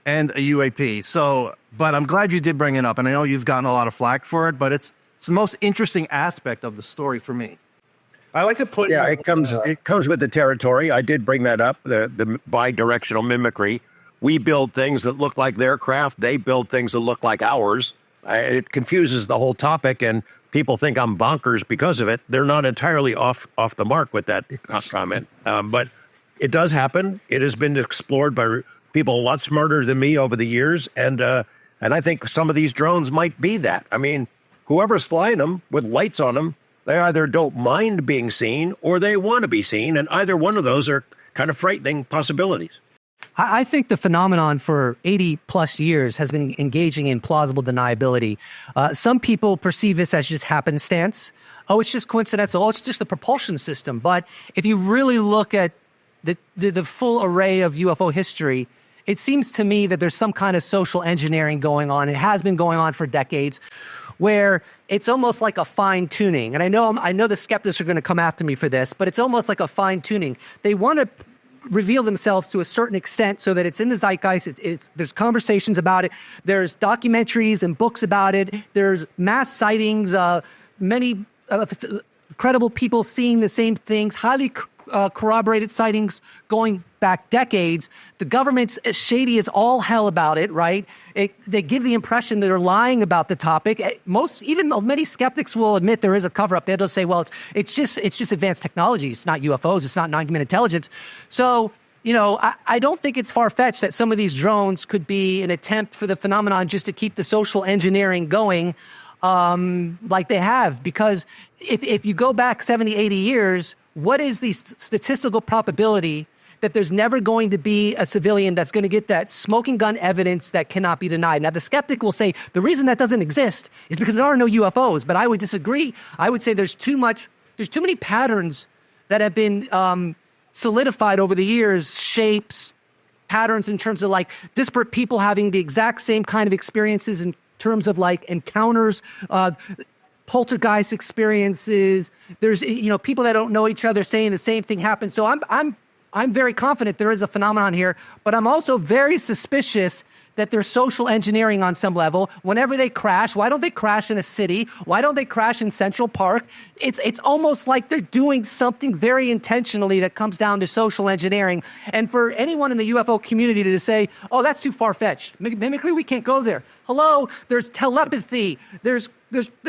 and a UAP. So, but I'm glad you did bring it up, and I know you've gotten a lot of flack for it, but it's the most interesting aspect of the story for me. I like to put... Yeah, it comes with the territory. I did bring that up, the bi-directional mimicry. We build things that look like their craft. They build things that look like ours. It confuses the whole topic, and people think I'm bonkers because of it. They're not entirely off the mark with that comment. But it does happen. It has been explored by people a lot smarter than me over the years. And I think some of these drones might be that. I mean, whoever's flying them with lights on them, they either don't mind being seen or they want to be seen. And either one of those are kind of frightening possibilities. I think the phenomenon for 80 plus years has been engaging in plausible deniability. Some people perceive this as just happenstance. Oh, it's just coincidental. Oh, it's just the propulsion system. But if you really look at the full array of UFO history, it seems to me that there's some kind of social engineering going on. It has been going on for decades, where it's almost like a fine tuning. And I know the skeptics are going to come after me for this, but it's almost like a fine tuning. They want to reveal themselves to a certain extent so that it's in the zeitgeist. There's conversations about it. There's documentaries and books about it. There's mass sightings, many credible people seeing the same things, highly corroborated sightings going back decades. The government's as shady as all hell about it, right? They give the impression that they're lying about the topic. Many skeptics will admit there is a cover-up. They'll just say, well, it's just advanced technology. It's not UFOs. It's not non-human intelligence. So, I don't think it's far-fetched that some of these drones could be an attempt for the phenomenon just to keep the social engineering going. like they have. Because if you go back 70, 80 years, what is the statistical probability that there's never going to be a civilian that's going to get that smoking gun evidence that cannot be denied? Now, the skeptic will say the reason that doesn't exist is because there are no UFOs, but I would disagree. I would say there's too many patterns that have been solidified over the years, shapes, patterns in terms of like disparate people having the exact same kind of experiences in terms of like encounters, poltergeist experiences. There's, people that don't know each other saying the same thing happens. So I'm very confident there is a phenomenon here, but I'm also very suspicious that there's social engineering on some level. Whenever they crash, why don't they crash in a city? Why don't they crash in Central Park? It's almost like they're doing something very intentionally that comes down to social engineering. And for anyone in the UFO community to say, oh, that's too far-fetched. Mimicry, we can't go there. Hello, there's telepathy. There's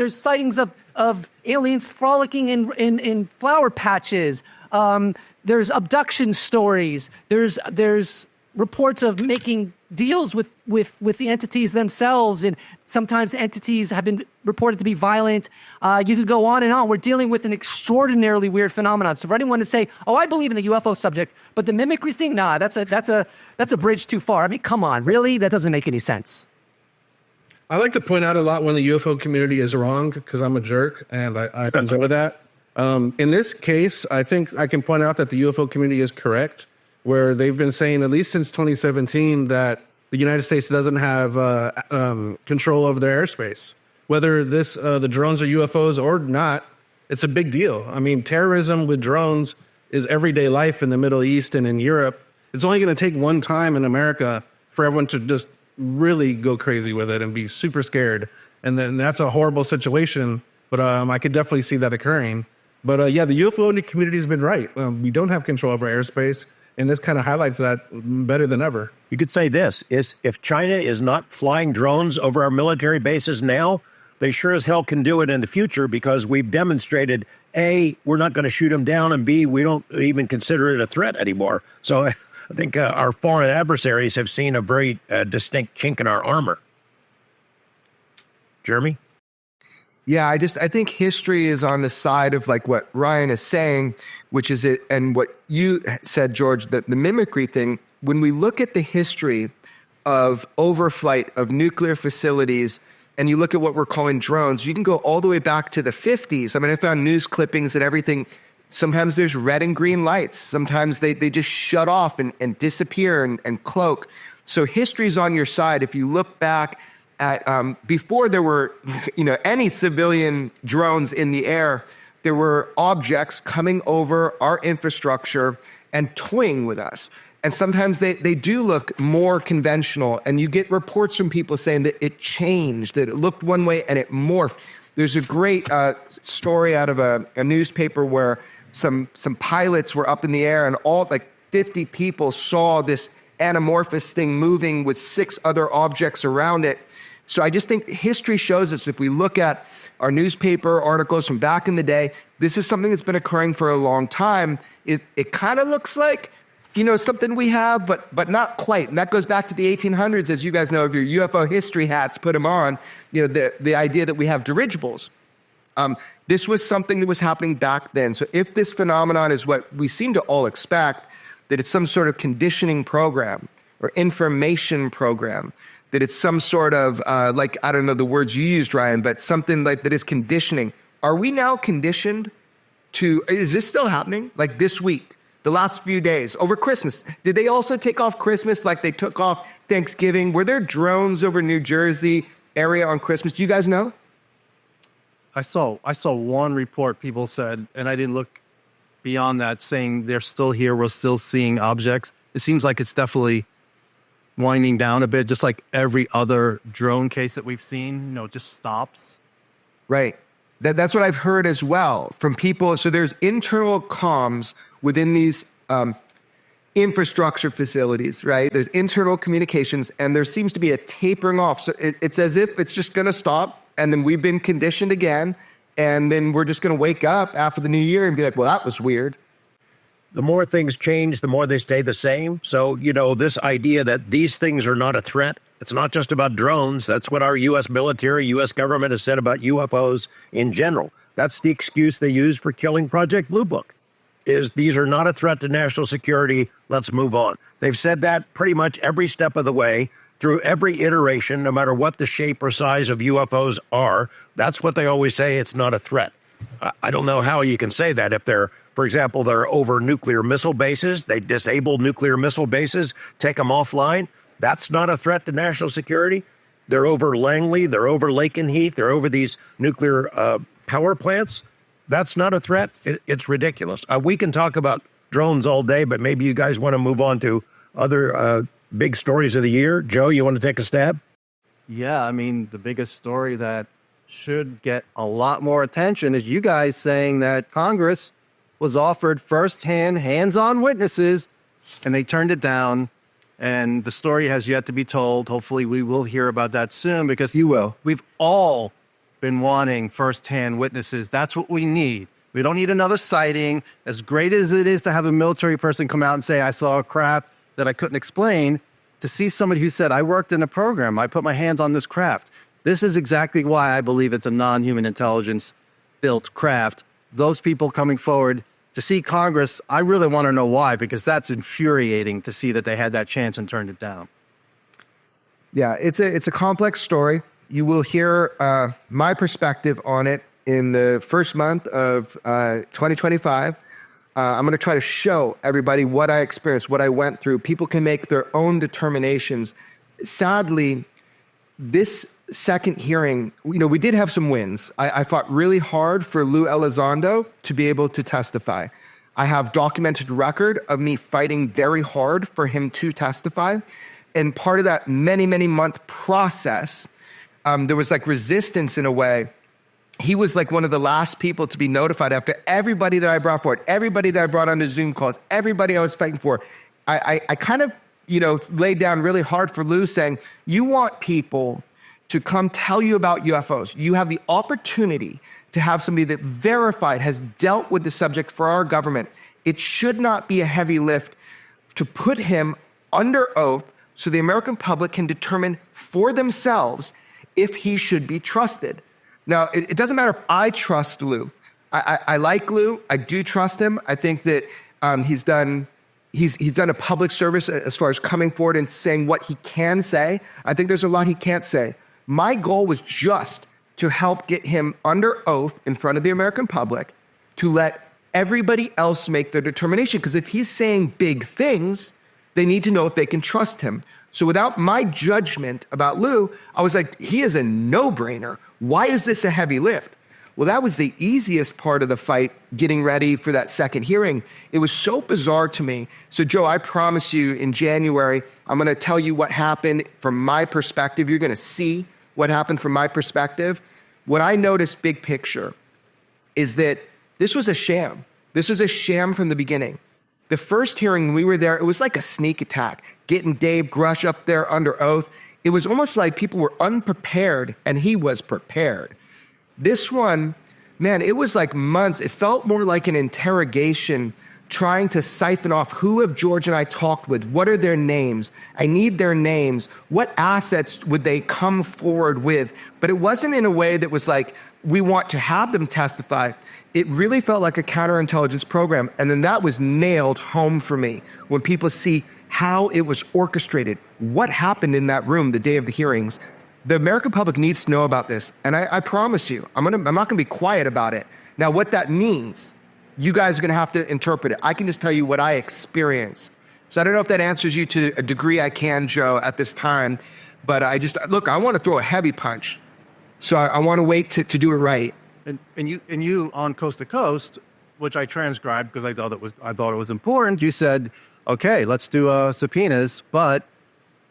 sightings of aliens frolicking in flower patches. There's abduction stories. There's reports of making deals with the entities themselves, and sometimes entities have been reported to be violent. You could go on and on. We're dealing with an extraordinarily weird phenomenon. So for anyone to say, "Oh, I believe in the UFO subject," but the mimicry thing, nah, that's a bridge too far. I mean, come on, really? That doesn't make any sense. I like to point out a lot when the UFO community is wrong because I'm a jerk and I enjoy that. In this case, I think I can point out that the UFO community is correct, where they've been saying, at least since 2017, that the United States doesn't have control over their airspace. Whether the drones are UFOs or not, it's a big deal. I mean, terrorism with drones is everyday life in the Middle East and in Europe. It's only going to take one time in America for everyone to just really go crazy with it and be super scared. And then that's a horrible situation, but I could definitely see that occurring. But yeah, the UFO community has been right. We don't have control over airspace, and this kind of highlights that better than ever. You could say this, is if China is not flying drones over our military bases now, they sure as hell can do it in the future, because we've demonstrated, A, we're not going to shoot them down, and B, we don't even consider it a threat anymore. So I think our foreign adversaries have seen a very distinct chink in our armor. Jeremy? Yeah, I think history is on the side of like what Ryan is saying, which is it, and what you said, George, that the mimicry thing, when we look at the history of overflight of nuclear facilities, and you look at what we're calling drones, you can go all the way back to the 50s. I mean, I found news clippings and everything. Sometimes there's red and green lights. Sometimes they just shut off and disappear and cloak. So history's on your side. If you look back at before there were any civilian drones in the air, there were objects coming over our infrastructure and toying with us. And sometimes they do look more conventional, and you get reports from people saying that it changed, that it looked one way and it morphed. There's a great story out of a newspaper where some pilots were up in the air and all like 50 people saw this anamorphous thing moving with 6 other objects around it. So I just think history shows us, if we look at our newspaper articles from back in the day, this is something that's been occurring for a long time. It kind of looks like, something we have, but not quite. And that goes back to the 1800s, as you guys know, if your UFO history hats, put them on, the idea that we have dirigibles. This was something that was happening back then. So if this phenomenon is what we seem to all expect, that it's some sort of conditioning program or information program, that it's some sort of, I don't know the words you used, Ryan, but something like that is conditioning. Are we now conditioned to, is this still happening? Like this week, the last few days, over Christmas, did they also take off Christmas like they took off Thanksgiving? Were there drones over New Jersey area on Christmas? Do you guys know? I saw one report people said, and I didn't look beyond that, saying they're still here, we're still seeing objects. It seems like it's definitely winding down a bit, just like every other drone case that we've seen, just stops. Right. That's what I've heard as well from people. So there's internal comms within these infrastructure facilities, right? There's internal communications, and there seems to be a tapering off. So it's as if it's just going to stop, and then we've been conditioned again, and then we're just going to wake up after the new year and be like, well, that was weird. The more things change, the more they stay the same. So, this idea that these things are not a threat, It's not just about drones. That's what our U.S. military, U.S. government has said about UFOs in general. That's the excuse they use for killing Project Blue Book, is these are not a threat to national security. Let's move on. They've said that pretty much every step of the way through every iteration, no matter what the shape or size of UFOs are. That's what they always say. It's not a threat. I don't know how you can say that if they're, for example, they're over nuclear missile bases. They disable nuclear missile bases, take them offline. That's not a threat to national security. They're over Langley. They're over Lakenheath. They're over these nuclear power plants. That's not a threat. It's ridiculous. We can talk about drones all day, but maybe you guys want to move on to other big stories of the year. Joe, you want to take a stab? Yeah, I mean, the biggest story that should get a lot more attention is you guys saying that Congress was offered firsthand, hands-on witnesses, and they turned it down. And the story has yet to be told. Hopefully we will hear about that soon, because You will. we've all been wanting firsthand witnesses. That's what we need. We don't need another sighting. As great as it is to have a military person come out and say, I saw a craft that I couldn't explain, to see somebody who said, I worked in a program, I put my hands on this craft. This is exactly why I believe it's a non-human intelligence built craft. Those people coming forward to see Congress, I really want to know why, because that's infuriating to see that they had that chance and turned it down. Yeah, it's a complex story. You will hear my perspective on it in the first month of 2025. I'm going to try to show everybody what I experienced, what I went through. People can make their own determinations. Sadly, this second hearing, we did have some wins. I fought really hard for Lou Elizondo to be able to testify. I have documented record of me fighting very hard for him to testify. And part of that many, many month process, there was like resistance in a way. He was like one of the last people to be notified after everybody that I brought forward, everybody that I brought onto Zoom calls, everybody I was fighting for. I kind of, laid down really hard for Lou, saying, you want people to come tell you about UFOs. You have the opportunity to have somebody that verified has dealt with the subject for our government. It should not be a heavy lift to put him under oath so the American public can determine for themselves if he should be trusted. Now, it doesn't matter if I trust Lou. I like Lou. I do trust him. I think that he's done a public service as far as coming forward and saying what he can say. I think there's a lot he can't say. My goal was just to help get him under oath in front of the American public to let everybody else make their determination. Because if he's saying big things, they need to know if they can trust him. So without my judgment about Lou, I was like, he is a no-brainer. Why is this a heavy lift? Well, that was the easiest part of the fight, getting ready for that second hearing. It was so bizarre to me. So, Joe, I promise you in January, I'm going to tell you what happened from my perspective. You're going to see what happened from my perspective. What I noticed big picture is that this was a sham. This was a sham from the beginning. The first hearing we were there, it was like a sneak attack, getting Dave Grush up there under oath. It was almost like people were unprepared and he was prepared. This one, man, it was like months. It felt more like an interrogation, trying to siphon off who have George and I talked with, what are their names? I need their names. What assets would they come forward with? But it wasn't in a way that was like, we want to have them testify. It really felt like a counterintelligence program. And then that was nailed home for me when people see how it was orchestrated, what happened in that room the day of the hearings. The American public needs to know about this. And I promise you, I'm not going to be quiet about it. Now, what that means, you guys are going to have to interpret it. I can just tell you what I experienced. So I don't know if that answers you to a degree I can, Joe, at this time. But I want to throw a heavy punch. So I want to wait to do it right. And you on Coast to Coast, which I transcribed because I thought it was important. You said, okay, let's do subpoenas, but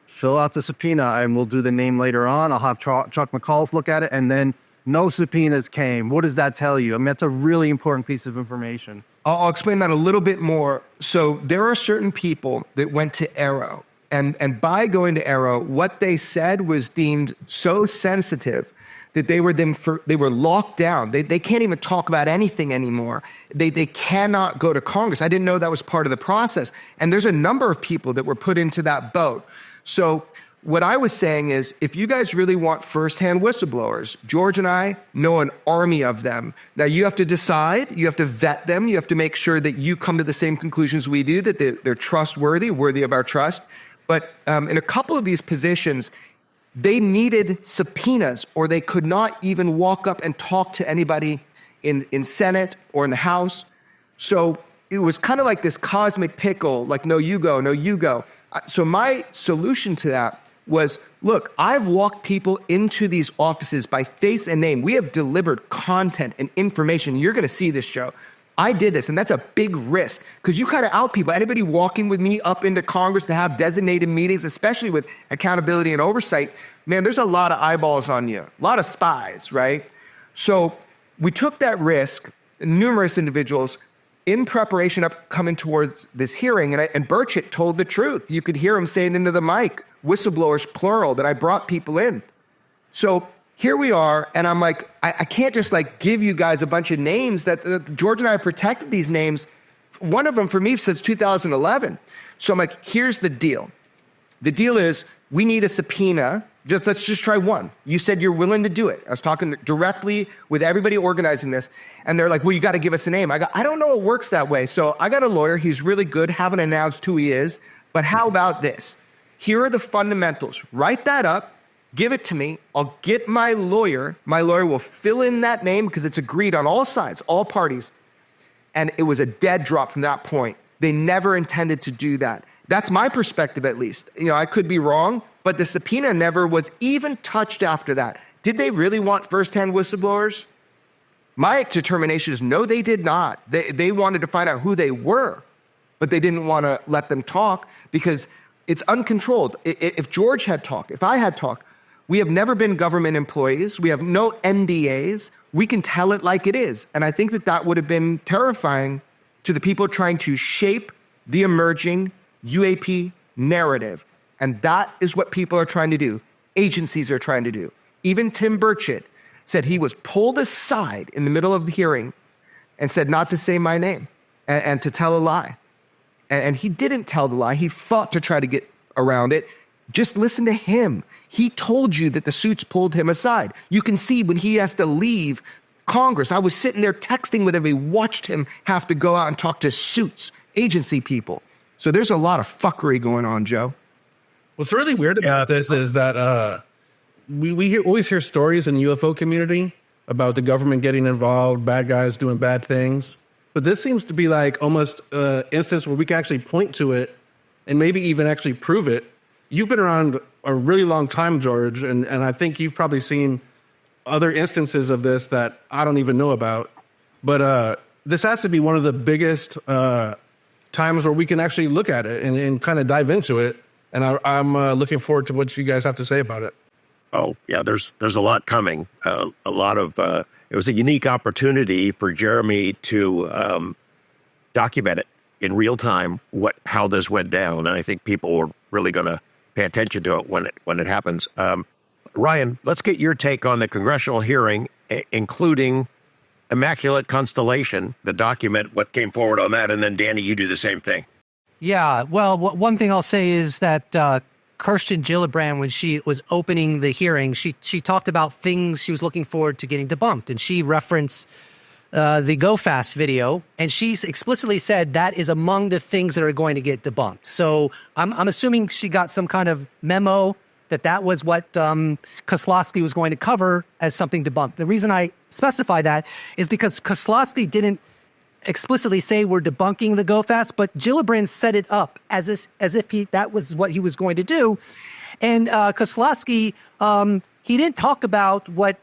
fill out the subpoena and we'll do the name later on. I'll have Chuck McAuliffe look at it, and then no subpoenas came. What does that tell you? I mean, that's a really important piece of information. I'll explain that a little bit more. So there are certain people that went to AARO, and by going to AARO, what they said was deemed so sensitive that they were locked down. They can't even talk about anything anymore. They cannot go to Congress. I didn't know that was part of the process. And there's a number of people that were put into that boat. So What I was saying is, if you guys really want firsthand whistleblowers, George and I know an army of them. Now, you have to decide, you have to vet them, you have to make sure that you come to the same conclusions we do, that they're trustworthy, worthy of our trust. But in a couple of these positions, they needed subpoenas, or they could not even walk up and talk to anybody in Senate or in the House. So it was kind of like this cosmic pickle, like, no, you go, no, you go. So my solution to that was, look, I've walked people into these offices by face and name. We have delivered content and information. You're going to see this, Joe. I did this, and that's a big risk because you kind of out people. Anybody walking with me up into Congress to have designated meetings, especially with accountability and oversight, man, there's a lot of eyeballs on you, a lot of spies, right? So we took that risk, numerous individuals, in preparation up coming towards this hearing, and Burchett told the truth. You could hear him saying into the mic, whistleblowers, plural, that I brought people in. So here we are, and I'm like, I can't just like give you guys a bunch of names that George and I have protected these names. One of them for me since 2011. So I'm like, here's the deal. The deal is we need a subpoena. Let's just try one. You said you're willing to do it. I was talking directly with everybody organizing this, and they're like, well, you got to give us a name. I don't know it works that way. So I got a lawyer. He's really good. Haven't announced who he is. But how about this? Here are the fundamentals. Write that up. Give it to me. I'll get my lawyer. My lawyer will fill in that name because it's agreed on all sides, all parties. And it was a dead drop from that point. They never intended to do that. That's my perspective, at least. You know, I could be wrong, but the subpoena never was even touched after that. Did they really want firsthand whistleblowers? My determination is no, they did not. They wanted to find out who they were, but they didn't want to let them talk because it's uncontrolled. If George had talked, if I had talked, we have never been government employees. We have no NDAs. We can tell it like it is. And I think that would have been terrifying to the people trying to shape the emerging UAP narrative. And that is what people are trying to do. Agencies are trying to do. Even Tim Burchett said he was pulled aside in the middle of the hearing and said not to say my name and to tell a lie. And he didn't tell the lie. He fought to try to get around it. Just listen to him. He told you that the suits pulled him aside. You can see when he has to leave Congress. I was sitting there texting with him. We watched him have to go out and talk to suits, agency people. So there's a lot of fuckery going on, Joe. What's really weird about this is that we always hear stories in the UFO community about the government getting involved, bad guys doing bad things. But this seems to be like almost an instance where we can actually point to it and maybe even actually prove it. You've been around a really long time, George, and I think you've probably seen other instances of this that I don't even know about. But this has to be one of the biggest times where we can actually look at it and kind of dive into it. And I'm looking forward to what you guys have to say about it. Oh, yeah, there's a lot coming. A lot of it was a unique opportunity for Jeremy to document it in real time, how this went down. And I think people were really going to pay attention to it when it happens. Ryan, let's get your take on the congressional hearing, including Immaculate Constellation, the document, what came forward on that. And then, Danny, you do the same thing. Yeah, well, one thing I'll say is that Kirsten Gillibrand, when she was opening the hearing, she talked about things she was looking forward to getting debunked. And she referenced the Go Fast video, and she explicitly said that is among the things that are going to get debunked. So I'm assuming she got some kind of memo that was what Kozlowski was going to cover as something debunked. The reason I specify that is because Kozlowski didn't explicitly say we're debunking the Go Fast, but Gillibrand set it up as if that was what he was going to do. And Kozlowski, he didn't talk about what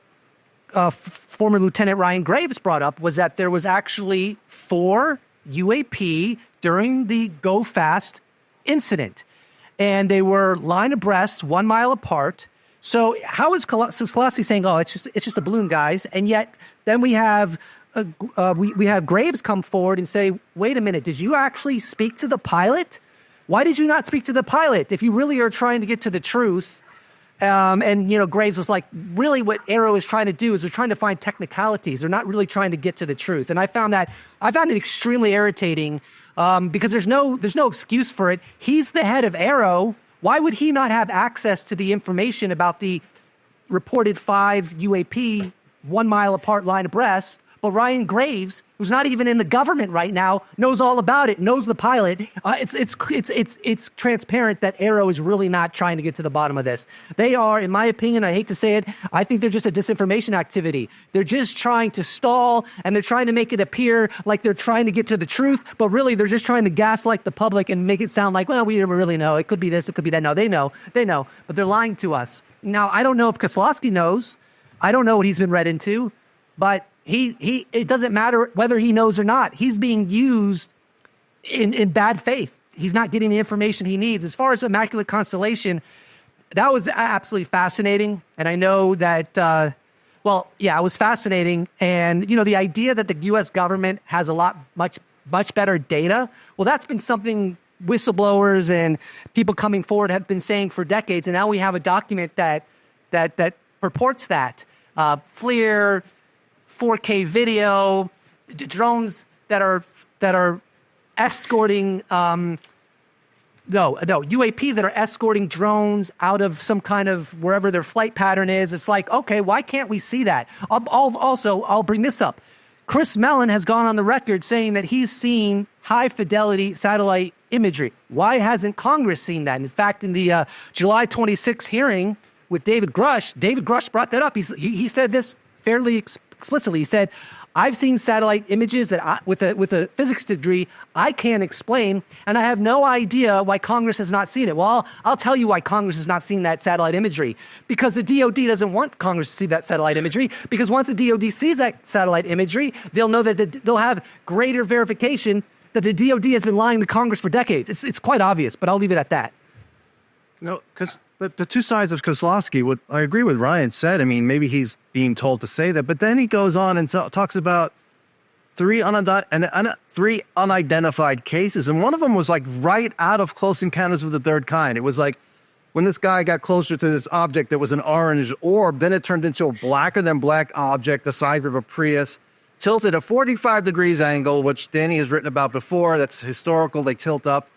former Lieutenant Ryan Graves brought up, was that there was actually 4 UAP during the Go Fast incident. And they were line abreast, 1 mile apart. So how is Kozlowski saying, oh, it's just a balloon, guys? And yet then we have we have Graves come forward and say, wait a minute, did you actually speak to the pilot? Why did you not speak to the pilot if you really are trying to get to the truth? And, Graves was like, really what AARO is trying to do is they're trying to find technicalities. They're not really trying to get to the truth. And I found it extremely irritating because there's no excuse for it. He's the head of AARO. Why would he not have access to the information about the reported 5 UAP 1 mile apart line abreast? But Ryan Graves, who's not even in the government right now, knows all about it, knows the pilot. It's transparent that AARO is really not trying to get to the bottom of this. They are, in my opinion, I hate to say it, I think they're just a disinformation activity. They're just trying to stall, and they're trying to make it appear like they're trying to get to the truth, but really they're just trying to gaslight the public and make it sound like, well, we don't really know. It could be this, it could be that. No, they know, but they're lying to us. Now, I don't know if Kozlowski knows. I don't know what he's been read into, but it doesn't matter whether he knows or not. He's being used in bad faith. He's not getting the information he needs. As far as Immaculate Constellation, that was absolutely fascinating. And I know that, it was fascinating. And, the idea that the U.S. government has much better data, well, that's been something whistleblowers and people coming forward have been saying for decades. And now we have a document that purports that. FLIR, 4K video, drones that are escorting UAP that are escorting drones out of some kind of wherever their flight pattern is. It's like, okay, why can't we see that? I'll bring this up. Chris Mellon has gone on the record saying that he's seen high fidelity satellite imagery. Why hasn't Congress seen that? In fact, in the July 26th hearing with David Grush brought that up. He said this fairly explicitly. He said, I've seen satellite images that with a physics degree I can't explain, and I have no idea why Congress has not seen it. Well, I'll tell you why Congress has not seen that satellite imagery. Because the DOD doesn't want Congress to see that satellite imagery, because once the DOD sees that satellite imagery, they'll know that they'll have greater verification that the DOD has been lying to Congress for decades. It's quite obvious, but I'll leave it at that. No, because the two sides of Kozlowski, what I agree with Ryan said. I mean, maybe he's being told to say that, but then he goes on and talks about three unidentified cases, and one of them was like right out of Close Encounters of the Third Kind. It was like when this guy got closer to this object that was an orange orb, then it turned into a blacker than black object the size of a Prius, tilted a 45 degrees angle, which Danny has written about before. That's historical. They tilt up.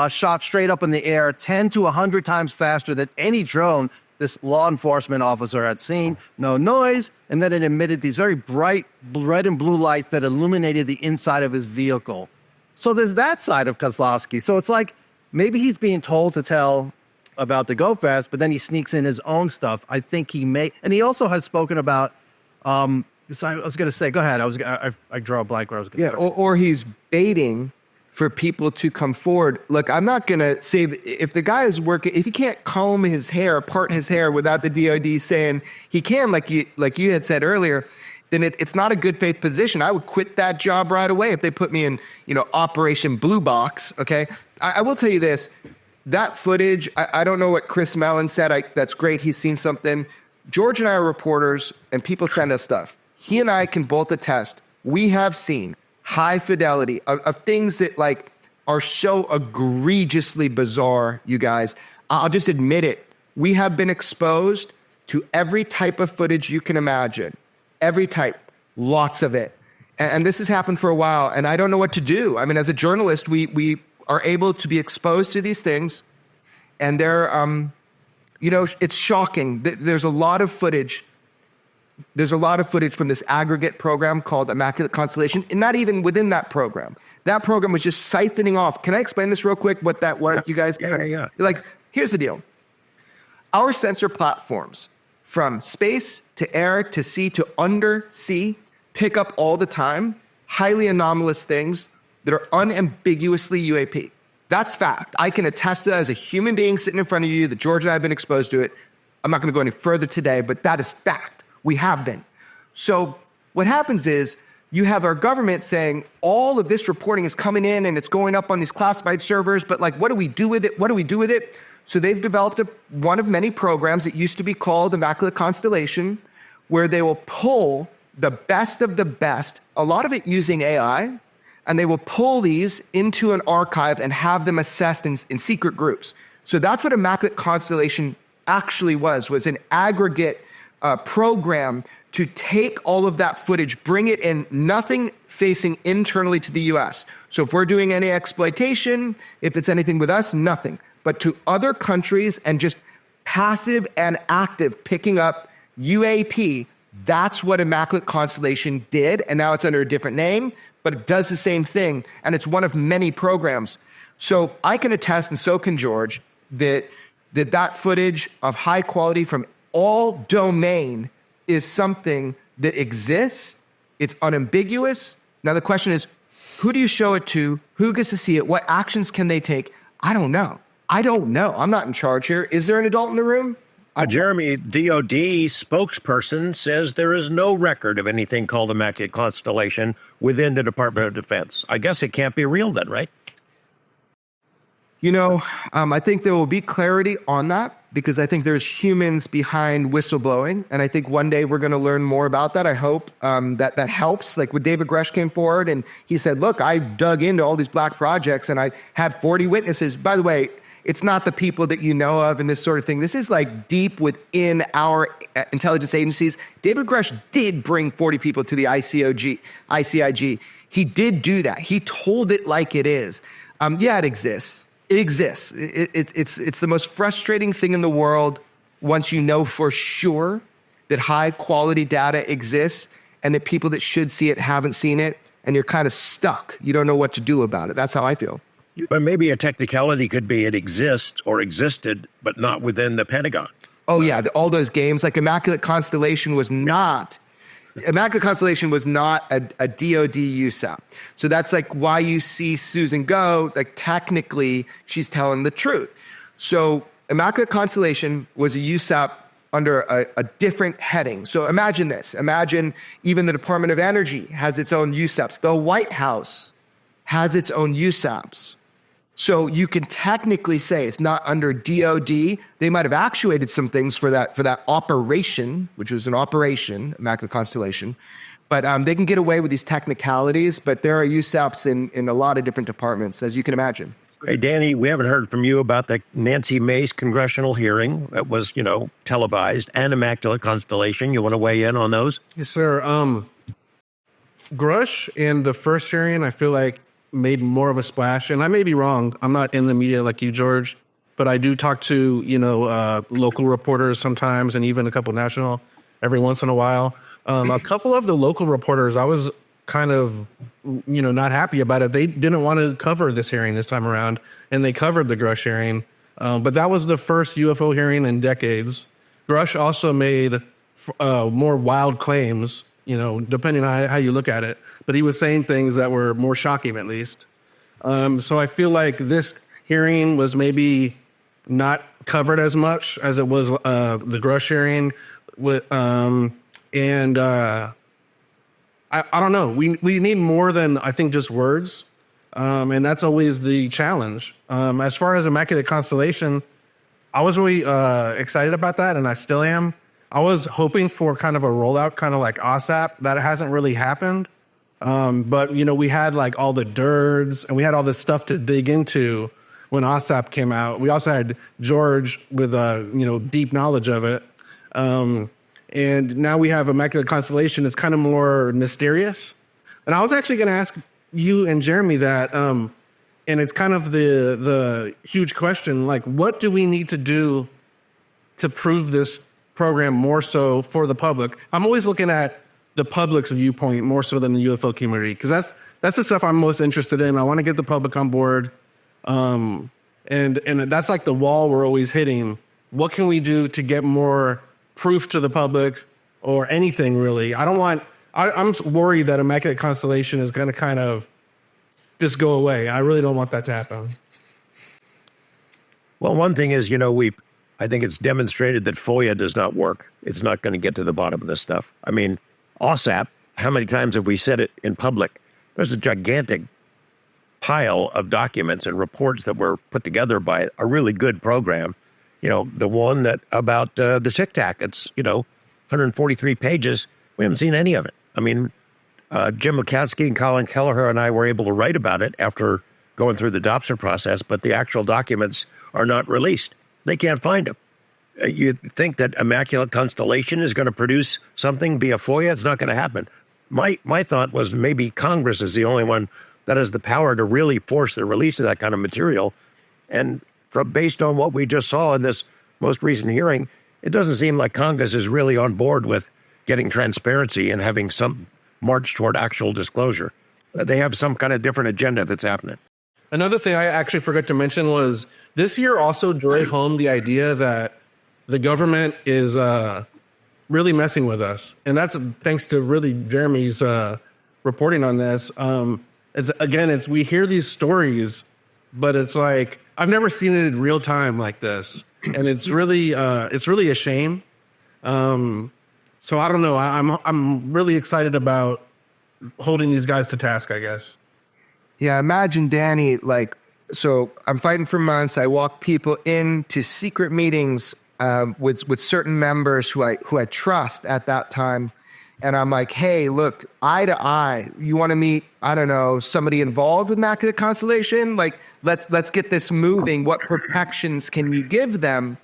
Shot straight up in the air 10 to 100 times faster than any drone this law enforcement officer had seen. No noise, and then it emitted these very bright red and blue lights that illuminated the inside of his vehicle. So there's that side of Kozlowski. So it's like maybe he's being told to tell about the go fast, but then he sneaks in his own stuff. I think he may, and he also has spoken about. I was going to say, go ahead. I draw a blank where I was going to say. Or he's baiting for people to come forward. Look, I'm not going to say if the guy is working, if he can't comb his hair, part his hair without the DOD saying he can, like you had said earlier, then it's not a good faith position. I would quit that job right away if they put me in, Operation Blue Box. Okay. I will tell you this, that footage, I don't know what Chris Mellon said. That's great. He's seen something. George and I are reporters and people send us stuff. He and I can both attest. We have seen high fidelity of things that are so egregiously bizarre, you guys. I'll just admit it. We have been exposed to every type of footage you can imagine. Every type. Lots of it. And this has happened for a while, and I don't know what to do. I mean, as a journalist, we are able to be exposed to these things, and they're, it's shocking. There's a lot of footage. There's a lot of footage from this aggregate program called Immaculate Constellation, and not even within that program. That program was just siphoning off. Can I explain this real quick, what that was, you guys? Yeah. Here's the deal. Our sensor platforms, from space to air to sea to undersea, pick up all the time highly anomalous things that are unambiguously UAP. That's fact. I can attest to that as a human being sitting in front of you, that George and I have been exposed to it. I'm not going to go any further today, but that is fact. We have been. So what happens is you have our government saying all of this reporting is coming in and it's going up on these classified servers, but what do we do with it? What do we do with it? So they've developed one of many programs that used to be called Immaculate Constellation, where they will pull the best of the best, a lot of it using AI, and they will pull these into an archive and have them assessed in secret groups. So that's what Immaculate Constellation actually was an aggregate program to take all of that footage, bring it in, nothing facing internally to the U.S. So if we're doing any exploitation, if it's anything with us, nothing. but to other countries and just passive and active picking up UAP. That's what Immaculate Constellation did, and now it's under a different name, but it does the same thing, and it's one of many programs. So I can attest, and so can George, that footage of high quality from all domain is something that exists. It's unambiguous. Now the question is, who do you show it to? Who gets to see it? What actions can they take? I don't know. I'm not in charge here. Is there an adult in the room? Jeremy, DOD spokesperson says there is no record of anything called Immaculate Constellation within the Department of Defense. I guess it can't be real then, right? You know, I think there will be clarity on that because I think there's humans behind whistleblowing. And I think one day we're going to learn more about that. I hope that helps. Like when David Grush came forward and he said, look, I dug into all these black projects and I had 40 witnesses. By the way, it's not the people that you know of and this sort of thing. This is like deep within our intelligence agencies. David Grush did bring 40 people to the ICIG. He did do that. He told it like it is. Yeah, it exists. It exists. It's the most frustrating thing in the world once you know for sure that high quality data exists and that people that should see it haven't seen it and you're kind of stuck. You don't know what to do about it. That's how I feel. But maybe a technicality could be it exists or existed, but not within the Pentagon. Oh, yeah. All those games, like Immaculate Constellation was not a DOD USAP. So that's like why you see Susan go, like technically she's telling the truth. So Immaculate Constellation was a USAP under a different heading. So imagine this. Imagine even the Department of Energy has its own USAPs. The White House has its own USAPs. So you can technically say it's not under DOD. They might have actuated some things for that operation, which was an operation, Immaculate Constellation. But they can get away with these technicalities, but there are USAPs in a lot of different departments, as you can imagine. Hey, Danny, we haven't heard from you about the Nancy Mace congressional hearing that was, televised, and Immaculate Constellation. You want to weigh in on those? Yes, sir. Grush in the first hearing, I feel like, made more of a splash. And I may be wrong. I'm not in the media like you, George. But I do talk to, local reporters sometimes and even a couple national every once in a while. A couple of the local reporters, I was kind of, not happy about it. They didn't want to cover this hearing this time around, and they covered the Grush hearing. But that was the first UFO hearing in decades. Grush also made more wild claims, depending on how you look at it. But he was saying things that were more shocking, at least. So I feel like this hearing was maybe not covered as much as it was the Grush hearing. I don't know. We need more than, I think, just words. And that's always the challenge. As far as Immaculate Constellation, I was really excited about that, and I still am. I was hoping for kind of a rollout, kind of like OSAP. That hasn't really happened. But, we had like all the DIRDs, and we had all this stuff to dig into when OSAP came out. We also had George with, deep knowledge of it. And now we have Immaculate Constellation. It's kind of more mysterious. And I was actually going to ask you and Jeremy that, and it's kind of the huge question, like, what do we need to do to prove this program more so for the public? I'm always looking at the public's viewpoint more so than the UFO community, because that's the stuff I'm most interested in. I want to get the public on board. And that's like the wall we're always hitting. What can we do to get more proof to the public or anything, really? I'm worried that Immaculate Constellation is going to kind of just go away. I really don't want that to happen. Well, one thing is, I think it's demonstrated that FOIA does not work. It's not going to get to the bottom of this stuff. I mean, OSAP, how many times have we said it in public? There's a gigantic pile of documents and reports that were put together by a really good program. The one that about the Tic Tac, it's, 143 pages. We haven't seen any of it. I mean, Jim Lukatsky and Colin Kelleher and I were able to write about it after going through the adoption process, but the actual documents are not released. They can't find them. You think that Immaculate Constellation is going to produce something via FOIA? It's not going to happen. My thought was maybe Congress is the only one that has the power to really force the release of that kind of material. And based on what we just saw in this most recent hearing, it doesn't seem like Congress is really on board with getting transparency and having some march toward actual disclosure. They have some kind of different agenda that's happening. Another thing I actually forgot to mention was this year also drove home the idea that the government is really messing with us. And that's thanks to really Jeremy's reporting on this. We hear these stories, but it's like, I've never seen it in real time like this. And it's really a shame. So I don't know. I'm really excited about holding these guys to task, I guess. Yeah, imagine Danny, so I'm fighting for months. I walk people into secret meetings with certain members who I trust at that time. And I'm like, hey, look, eye to eye, you want to meet, I don't know, somebody involved with Immaculate Constellation? Like, let's get this moving. What protections can you give them?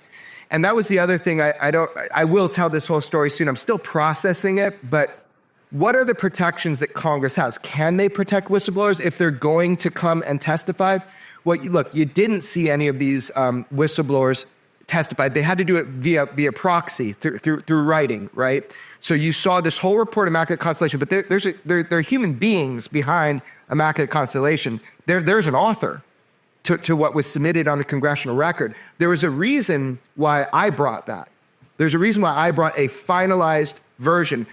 And that was the other thing. I will tell this whole story soon. I'm still processing it, but what are the protections that Congress has? Can they protect whistleblowers if they're going to come and testify? Well, look, you didn't see any of these whistleblowers testify. They had to do it via proxy through writing, right? So you saw this whole report of Immaculate Constellation, but there are human beings behind Immaculate Constellation. There's an author to what was submitted on the Congressional Record. There was a reason why I brought that. There's a reason why I brought a finalized version.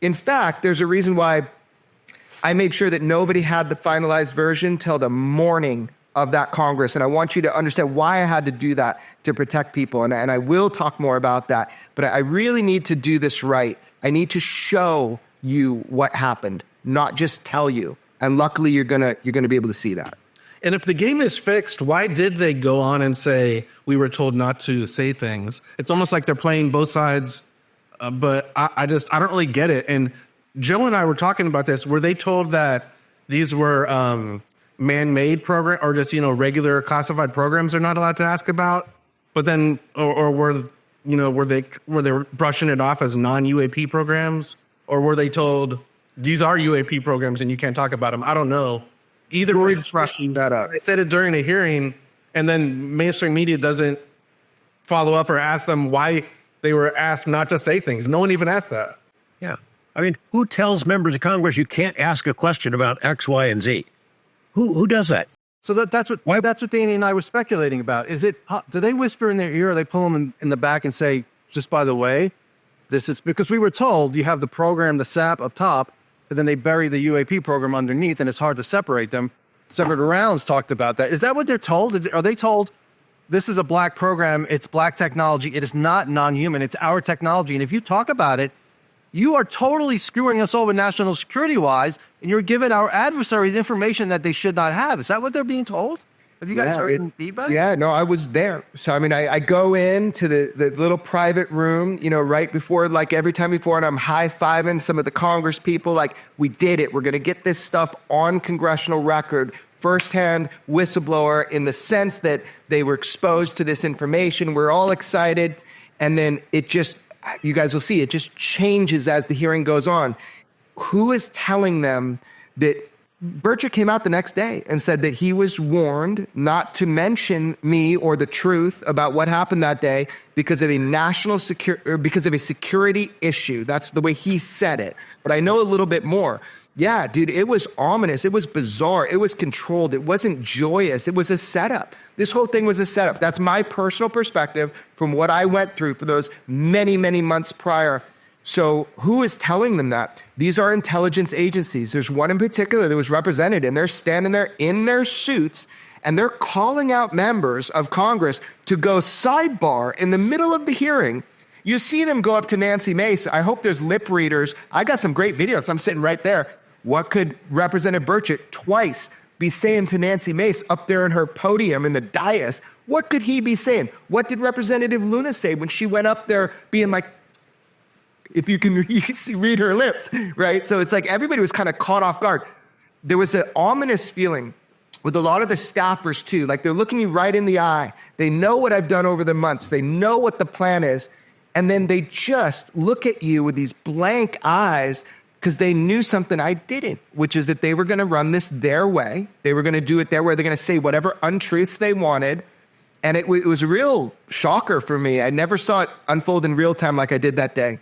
In fact, there's a reason why I made sure that nobody had the finalized version till the morning of that Congress. And I want you to understand why I had to do that to protect people. And I will talk more about that. But I really need to do this right. I need to show you what happened, not just tell you. And luckily, you're gonna be able to see that. And if the game is fixed, why did they go on and say, we were told not to say things? It's almost like they're playing both sides, but I don't really get it. And Joe and I were talking about this. Were they told that these were man-made program or just, regular classified programs they're not allowed to ask about? But then, or were they brushing it off as non-UAP programs? Or were they told, these are UAP programs and you can't talk about them? I don't know. Either way, brushing that up. They said it during a hearing, and then mainstream media doesn't follow up or ask them why they were asked not to say things. No one even asked that. Yeah. I mean, who tells members of Congress you can't ask a question about X, Y, and Z? Who does that? So that's what Danny and I were speculating about. Do they whisper in their ear, or they pull them in the back and say, just by the way, this is because we were told you have the program, the SAP up top, and then they bury the UAP program underneath, and it's hard to separate them. Senator Rounds talked about that. Is that what they're told? Are they told this is a black program, it's black technology, it is not non-human, it's our technology, and if you talk about it, you are totally screwing us over national security-wise, and you're giving our adversaries information that they should not have. Is that what they're being told? Have you guys heard any feedback? Yeah, no, I was there. So, I go into the little private room, right before, every time before, and I'm high-fiving some of the Congress people, we did it. We're going to get this stuff on Congressional Record, firsthand whistleblower, in the sense that they were exposed to this information. We're all excited. And then you guys will see, it just changes as the hearing goes on. Who is telling them that Burchett came out the next day and said that he was warned not to mention me or the truth about what happened that day because of a security issue. That's the way he said it. But I know a little bit more. Yeah, dude, it was ominous. It was bizarre. It was controlled. It wasn't joyous. It was a setup. This whole thing was a setup. That's my personal perspective from what I went through for those many, many months prior. So who is telling them that? These are intelligence agencies. There's one in particular that was represented, and they're standing there in their suits, and they're calling out members of Congress to go sidebar in the middle of the hearing. You see them go up to Nancy Mace. I hope there's lip readers. I got some great videos. I'm sitting right there. What could Representative Burchett twice be saying to Nancy Mace up there in her podium in the dais? What could he be saying? What did Representative Luna say when she went up there being like, if you can read her lips, right? So it's like everybody was kind of caught off guard. There was an ominous feeling with a lot of the staffers too. Like they're looking you right in the eye. They know what I've done over the months. They know what the plan is. And then they just look at you with these blank eyes because they knew something I didn't, which is that they were going to run this their way. They were going to do it their way. They're going to say whatever untruths they wanted. And it was a real shocker for me. I never saw it unfold in real time like I did that day.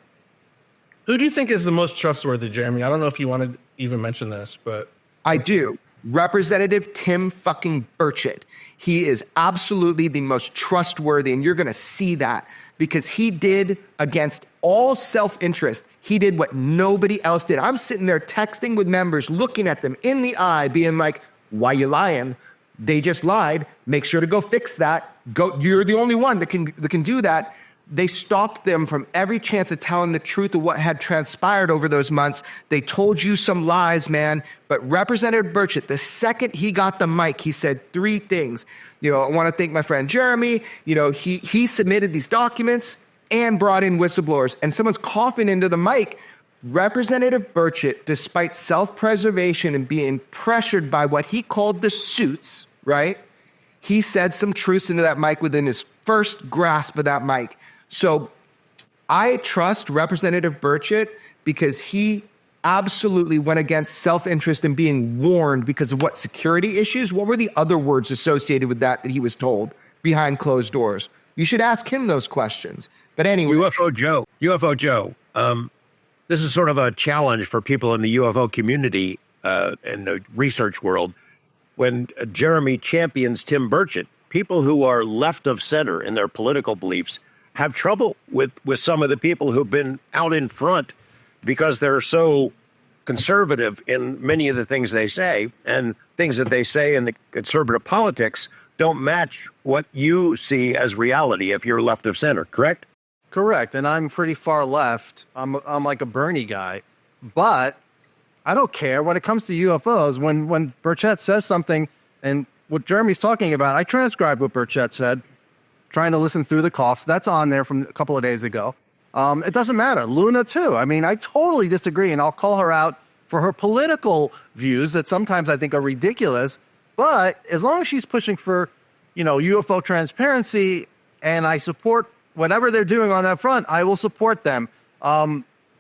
Who do you think is the most trustworthy, Jeremy? I don't know if you want to even mention this, but I do. Representative Tim fucking Burchett. He is absolutely the most trustworthy, and you're going to see that because he did against all self-interest. He did what nobody else did. I'm sitting there texting with members, looking at them in the eye, being like, why you lying? They just lied. Make sure to go fix that. Go. You're the only one that can do that. They stopped them from every chance of telling the truth of what had transpired over those months. They told you some lies, man. But Representative Burchett, the second he got the mic, he said 3 things. I want to thank my friend Jeremy. He submitted these documents and brought in whistleblowers. And someone's coughing into the mic. Representative Burchett, despite self-preservation and being pressured by what he called the suits, right? He said some truths into that mic within his first grasp of that mic. So I trust Representative Burchett because he absolutely went against self-interest and being warned because of what security issues. What were the other words associated with that he was told behind closed doors? You should ask him those questions. But anyway. UFO Joe. This is sort of a challenge for people in the UFO community in the research world. When Jeremy champions Tim Burchett, people who are left of center in their political beliefs have trouble with some of the people who've been out in front because they're so conservative in many of the things they say, and things that they say in the conservative politics don't match what you see as reality if you're left of center, correct? Correct, and I'm pretty far left. I'm like a Bernie guy, but I don't care when it comes to UFOs. When Burchett says something, and what Jeremy's talking about, I transcribed what Burchett said, trying to listen through the coughs. That's on there from a couple of days ago. It doesn't matter. Luna, too. I mean, I totally disagree, and I'll call her out for her political views that sometimes I think are ridiculous. But as long as she's pushing for, UFO transparency, and I support whatever they're doing on that front, I will support them.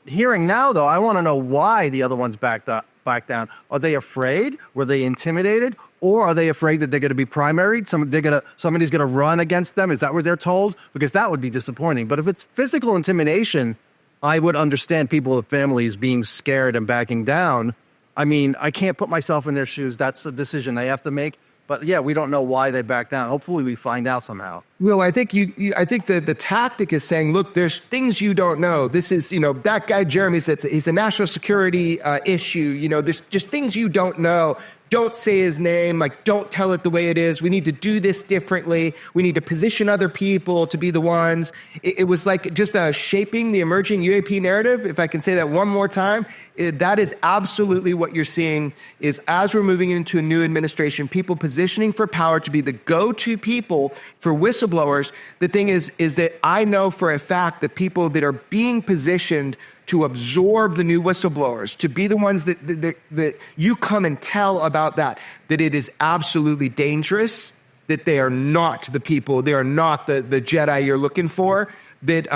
Hearing now, though, I want to know why the other ones back down. Are they afraid? Were they intimidated? Or are they afraid that they're going to be primaried? Somebody's going to run against them? Is that what they're told? Because that would be disappointing. But if it's physical intimidation, I would understand people with families being scared and backing down. I mean, I can't put myself in their shoes. That's the decision they have to make. But yeah, we don't know why they back down. Hopefully we find out somehow. Well, I think I think the tactic is saying, look, there's things you don't know. This is, that guy Jeremy said he's a national security issue. There's just things you don't know. Don't say his name, don't tell it the way it is. We need to do this differently. We need to position other people to be the ones. It was like just shaping the emerging UAP narrative. If I can say that one more time, that is absolutely what you're seeing is as we're moving into a new administration, people positioning for power to be the go-to people for whistleblowers. The thing is that I know for a fact that people that are being positioned to absorb the new whistleblowers, to be the ones that you come and tell about that it is absolutely dangerous, that they are not the people, they are not the Jedi you're looking for, that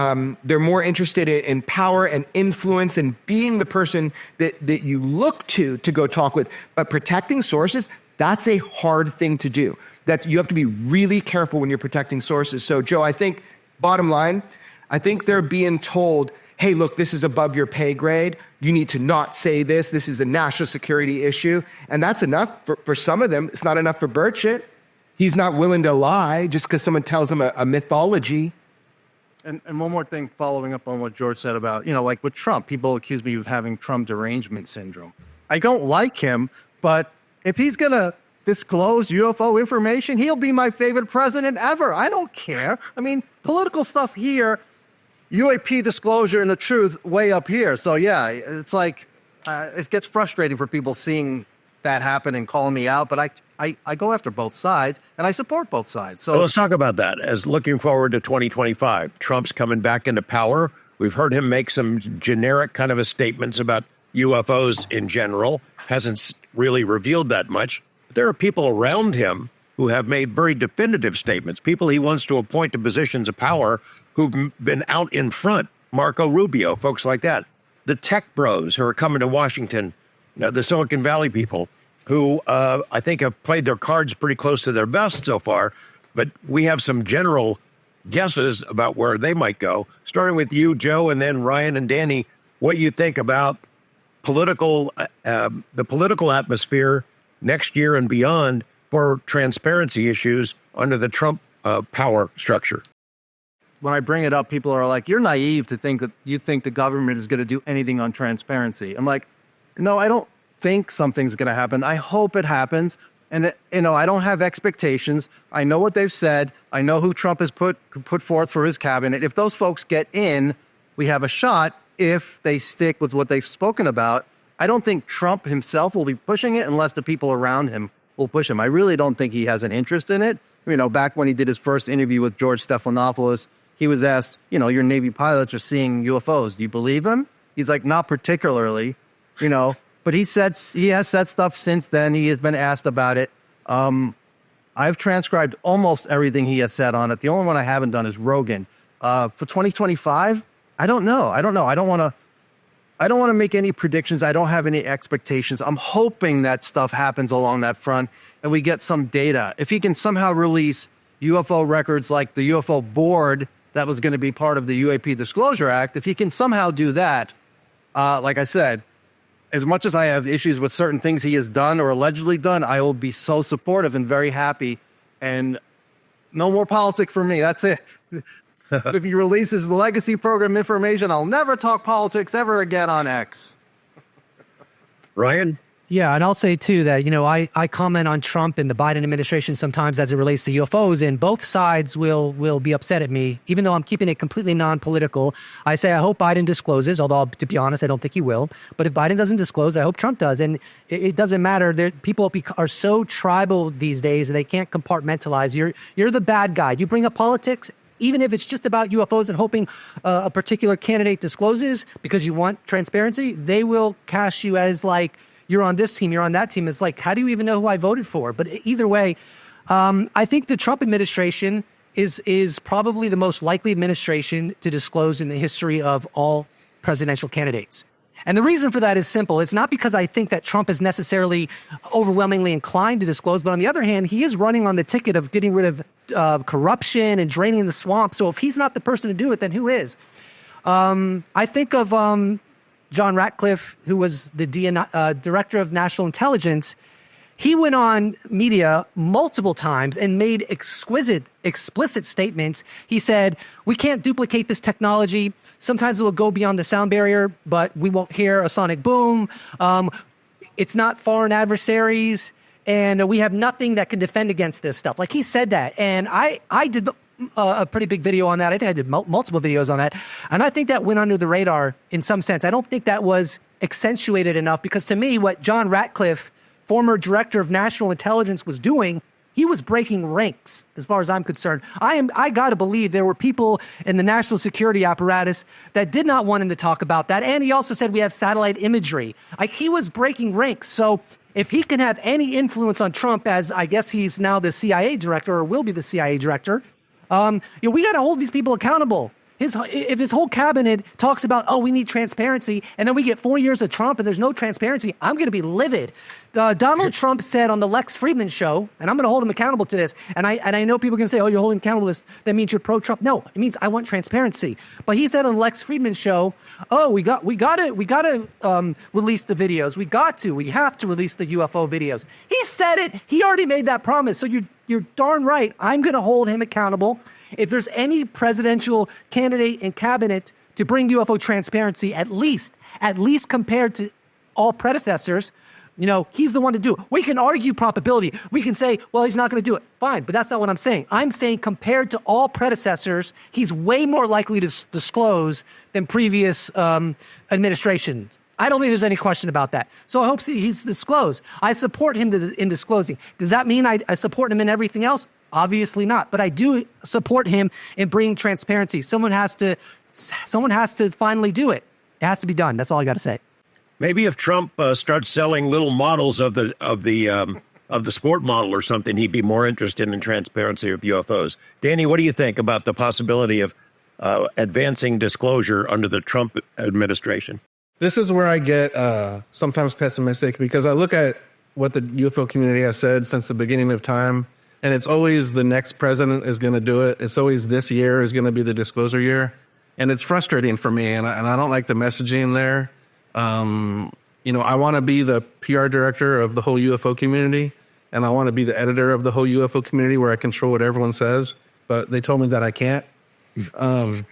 they're more interested in power and influence and being the person that you look to go talk with. But protecting sources, that's a hard thing to do. You have to be really careful when you're protecting sources. So, Joe, I think, bottom line, I think they're being told, hey, look, this is above your pay grade. You need to not say this. This is a national security issue. And that's enough for some of them. It's not enough for Burchett. He's not willing to lie just because someone tells him a mythology. And one more thing, following up on what George said about, like with Trump, people accuse me of having Trump derangement syndrome. I don't like him, but if he's going to disclose UFO information, he'll be my favorite president ever. I don't care. I mean, political stuff here, UAP disclosure and the truth way up here. So yeah, it's like it gets frustrating for people seeing that happen and calling me out. But I go after both sides and I support both sides. So let's talk about that as looking forward to 2025. Trump's coming back into power. We've heard him make some generic kind of a statements about UFOs in general. Hasn't really revealed that much. But there are people around him who have made very definitive statements. People he wants to appoint to positions of power who've been out in front, Marco Rubio, folks like that. The tech bros who are coming to Washington, the Silicon Valley people, who I think have played their cards pretty close to their vest so far, but we have some general guesses about where they might go. Starting with you, Joe, and then Ryan and Danny, what you think about the political atmosphere next year and beyond for transparency issues under the Trump power structure. When I bring it up, people are like, you're naive to think that you think the government is going to do anything on transparency. I'm like, no, I don't think something's going to happen. I hope it happens. And, I don't have expectations. I know what they've said. I know who Trump has put forth for his cabinet. If those folks get in, we have a shot. If they stick with what they've spoken about, I don't think Trump himself will be pushing it unless the people around him will push him. I really don't think he has an interest in it. Back when he did his first interview with George Stephanopoulos, he was asked, your Navy pilots are seeing UFOs. Do you believe him? He's like, not particularly, but he has said stuff since then. He has been asked about it. I've transcribed almost everything he has said on it. The only one I haven't done is Rogan. For 2025, I don't know. I don't want to make any predictions. I don't have any expectations. I'm hoping that stuff happens along that front and we get some data. If he can somehow release UFO records like the UFO board that was going to be part of the UAP Disclosure Act, if he can somehow do that, like I said, as much as I have issues with certain things he has done or allegedly done, I will be so supportive and very happy. And no more politics for me. That's it. If he releases the legacy program information, I'll never talk politics ever again on X. Ryan? Yeah, and I'll say, too, that, I comment on Trump and the Biden administration sometimes as it relates to UFOs, and both sides will be upset at me, even though I'm keeping it completely non-political. I say I hope Biden discloses, although, to be honest, I don't think he will. But if Biden doesn't disclose, I hope Trump does. And it doesn't matter. People are so tribal these days that they can't compartmentalize. You're the bad guy. You bring up politics, even if it's just about UFOs and hoping a particular candidate discloses because you want transparency, they will cast you as like, you're on this team, you're on that team. It's like, how do you even know who I voted for? But either way, I think the Trump administration is probably the most likely administration to disclose in the history of all presidential candidates. And the reason for that is simple. It's not because I think that Trump is necessarily overwhelmingly inclined to disclose, but on the other hand, he is running on the ticket of getting rid of corruption and draining the swamp. So if he's not the person to do it, then who is? I think of John Ratcliffe, who was the director of national intelligence. He went on media multiple times and made explicit statements. He said, we can't duplicate this technology. Sometimes it will go beyond the sound barrier, but we won't hear a sonic boom. It's not foreign adversaries, and we have nothing that can defend against this stuff. Like, he said that, and I did a pretty big video on that. I think I did multiple videos on that, and I think that went under the radar in some sense. I don't think that was accentuated enough, because to me, what John Ratcliffe, former director of national intelligence, was doing, he was breaking ranks, as far as I'm concerned. I got to believe there were people in the national security apparatus that did not want him to talk about that. And he also said we have satellite imagery. Like, he was breaking ranks. So if he can have any influence on Trump, as I guess he's now the CIA director, or will be the CIA director, we got to hold these people accountable. If his whole cabinet talks about, we need transparency, and then we get 4 years of Trump and there's no transparency, I'm going to be livid. Donald Trump said on the Lex Friedman show, and I'm going to hold him accountable to this, and I know people can say, you're holding accountable to this, that means you're pro-Trump. No, it means I want transparency. But he said on the Lex Friedman show, we got to release the videos. We have to release the UFO videos. He said it. He already made that promise. So you're darn right. I'm going to hold him accountable. If there's any presidential candidate in cabinet to bring UFO transparency, at least compared to all predecessors, he's the one to do it. We can argue probability. We can say, he's not going to do it. Fine, but that's not what I'm saying. I'm saying compared to all predecessors, he's way more likely to disclose than previous administrations. I don't think there's any question about that. So I hope he's disclosed. I support him in disclosing. Does that mean I support him in everything else? Obviously not. But I do support him in bringing transparency. Someone has to finally do it. It has to be done. That's all I got to say. Maybe if Trump starts selling little models of the sport model or something, he'd be more interested in transparency of UFOs. Danny, what do you think about the possibility of advancing disclosure under the Trump administration? This is where I get sometimes pessimistic, because I look at what the UFO community has said since the beginning of time. And it's always the next president is going to do it. It's always this year is going to be the disclosure year. And it's frustrating for me. And I don't like the messaging there. I want to be the PR director of the whole UFO community. And I want to be the editor of the whole UFO community where I control what everyone says. But they told me that I can't. So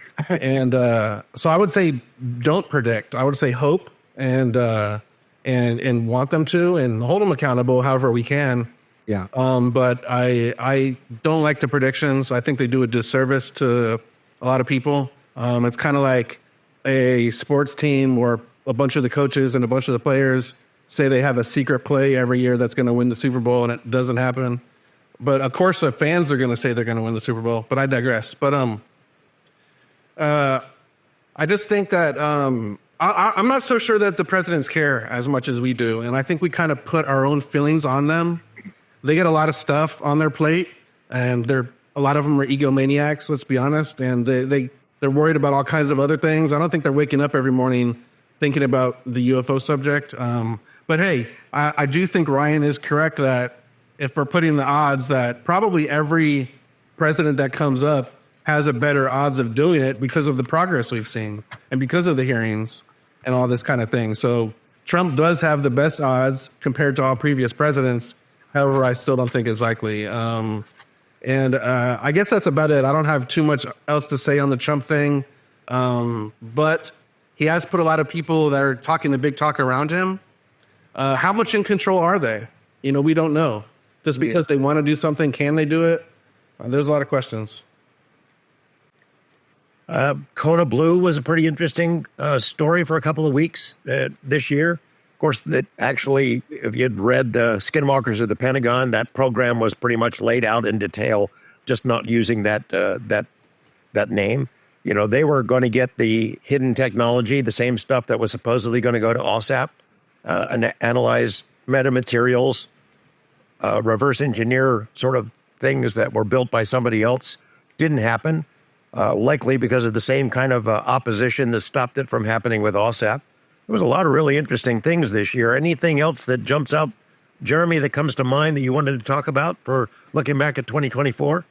I would say don't predict. I would say hope and want them to and hold them accountable however we can. Yeah. But I don't like the predictions. I think they do a disservice to a lot of people. It's kind of like a sports team where a bunch of the coaches and a bunch of the players say they have a secret play every year that's going to win the Super Bowl, and it doesn't happen. But of course, the fans are going to say they're going to win the Super Bowl. But I digress. But I just think that I'm not so sure that the presidents care as much as we do, and I think we kind of put our own feelings on them. They get a lot of stuff on their plate, and a lot of them are egomaniacs, let's be honest, and they're worried about all kinds of other things. I don't think they're waking up every morning thinking about the UFO subject. But hey, I do think Ryan is correct that if we're putting the odds that probably every president that comes up has a better odds of doing it because of the progress we've seen and because of the hearings and all this kind of thing. So Trump does have the best odds compared to all previous presidents. However, I still don't think it's likely. I guess that's about it. I don't have too much else to say on the Trump thing. But he has put a lot of people that are talking the big talk around him. How much in control are they? We don't know. Just because they want to do something, can they do it? There's a lot of questions. Kona Blue was a pretty interesting story for a couple of weeks this year. Of course, that actually, if you'd read Skinwalkers of the Pentagon, that program was pretty much laid out in detail, just not using that name. They were going to get the hidden technology, the same stuff that was supposedly going to go to OSAP, and analyze metamaterials, reverse engineer sort of things that were built by somebody else. Didn't happen, likely because of the same kind of opposition that stopped it from happening with OSAP. There was a lot of really interesting things this year. Anything else that jumps out, Jeremy, that comes to mind that you wanted to talk about for looking back at 2024?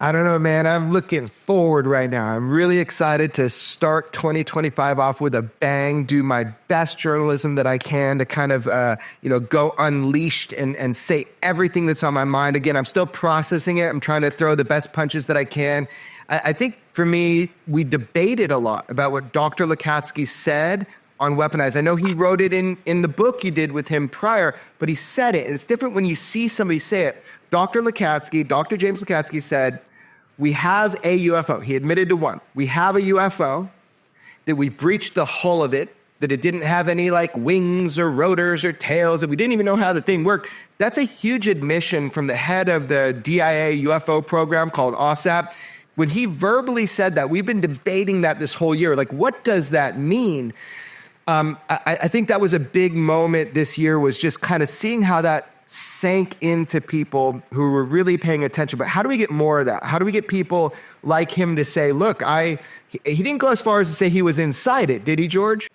I don't know, man. I'm looking forward right now. I'm really excited to start 2025 off with a bang, do my best journalism that I can to kind of, go unleashed and say everything that's on my mind. Again, I'm still processing it. I'm trying to throw the best punches that I can. I think for me, we debated a lot about what Dr. Lukatsky said on Weaponized. I know he wrote it in the book you did with him prior, but he said it. And it's different when you see somebody say it. Dr. James Lukatsky said, we have a UFO. He admitted to one. We have a UFO, that we breached the hull of it, that it didn't have any wings or rotors or tails, that we didn't even know how the thing worked. That's a huge admission from the head of the DIA UFO program called OSAP. When he verbally said that, we've been debating that this whole year. What does that mean? I think that was a big moment this year, was just kind of seeing how that sank into people who were really paying attention. But how do we get more of that? How do we get people like him to say, look, he didn't go as far as to say he was inside it, did he, George?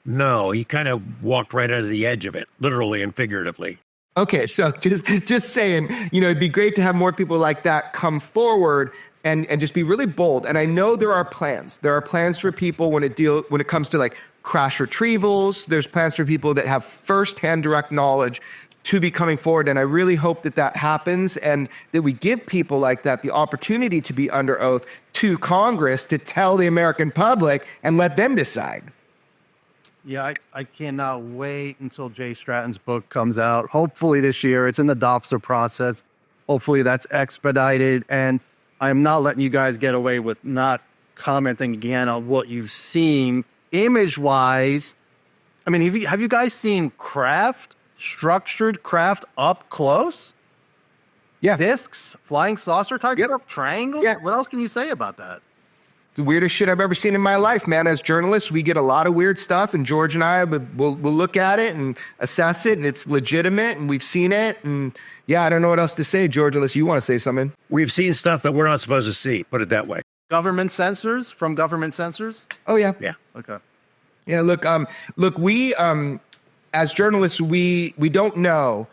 No, he kind of walked right out of the edge of it, literally and figuratively. Okay, so just saying, it'd be great to have more people like that come forward and just be really bold. And I know there are plans. There are plans for people when it comes to crash retrievals. There's plans for people that have firsthand direct knowledge to be coming forward. And I really hope that happens and that we give people like that the opportunity to be under oath to Congress to tell the American public and let them decide. Yeah, I cannot wait until Jay Stratton's book comes out. Hopefully this year. It's in the DOPSR process. Hopefully that's expedited. And I'm not letting you guys get away with not commenting again on what you've seen image-wise. I mean, have you guys seen structured craft up close? Yeah. Discs, flying saucer type, triangles? Yeah. What else can you say about that? The weirdest shit I've ever seen in my life, man. As journalists, we get a lot of weird stuff, and George and I will look at it and assess it, and it's legitimate, and we've seen it. And yeah, I don't know what else to say, George, unless you want to say something. We've seen stuff that we're not supposed to see, put it that way. Government sensors from government sensors? Oh, yeah. Yeah. Okay. Yeah, look, we, as journalists, we don't know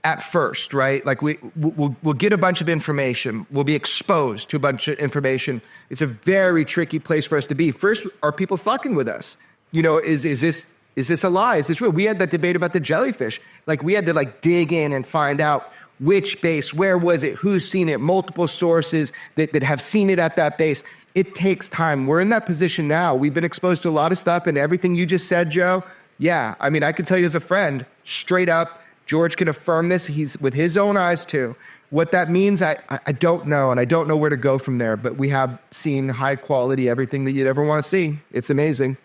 at first, right? Like we'll get a bunch of information. We'll be exposed to a bunch of information. It's a very tricky place for us to be. First, are people fucking with us? You know, is this a lie? Is this real? We had that debate about the jellyfish. Like we had to like dig in and find out which base, where was it, who's seen it, multiple sources that have seen it at that base. It takes time. We're in that position now. We've been exposed to a lot of stuff, and everything you just said, Joe, yeah. I mean, I can tell you as a friend, straight up, George can affirm this. He's with his own eyes too. What that means, I don't know, and I don't know where to go from there, but we have seen high quality, everything that you'd ever want to see. It's amazing.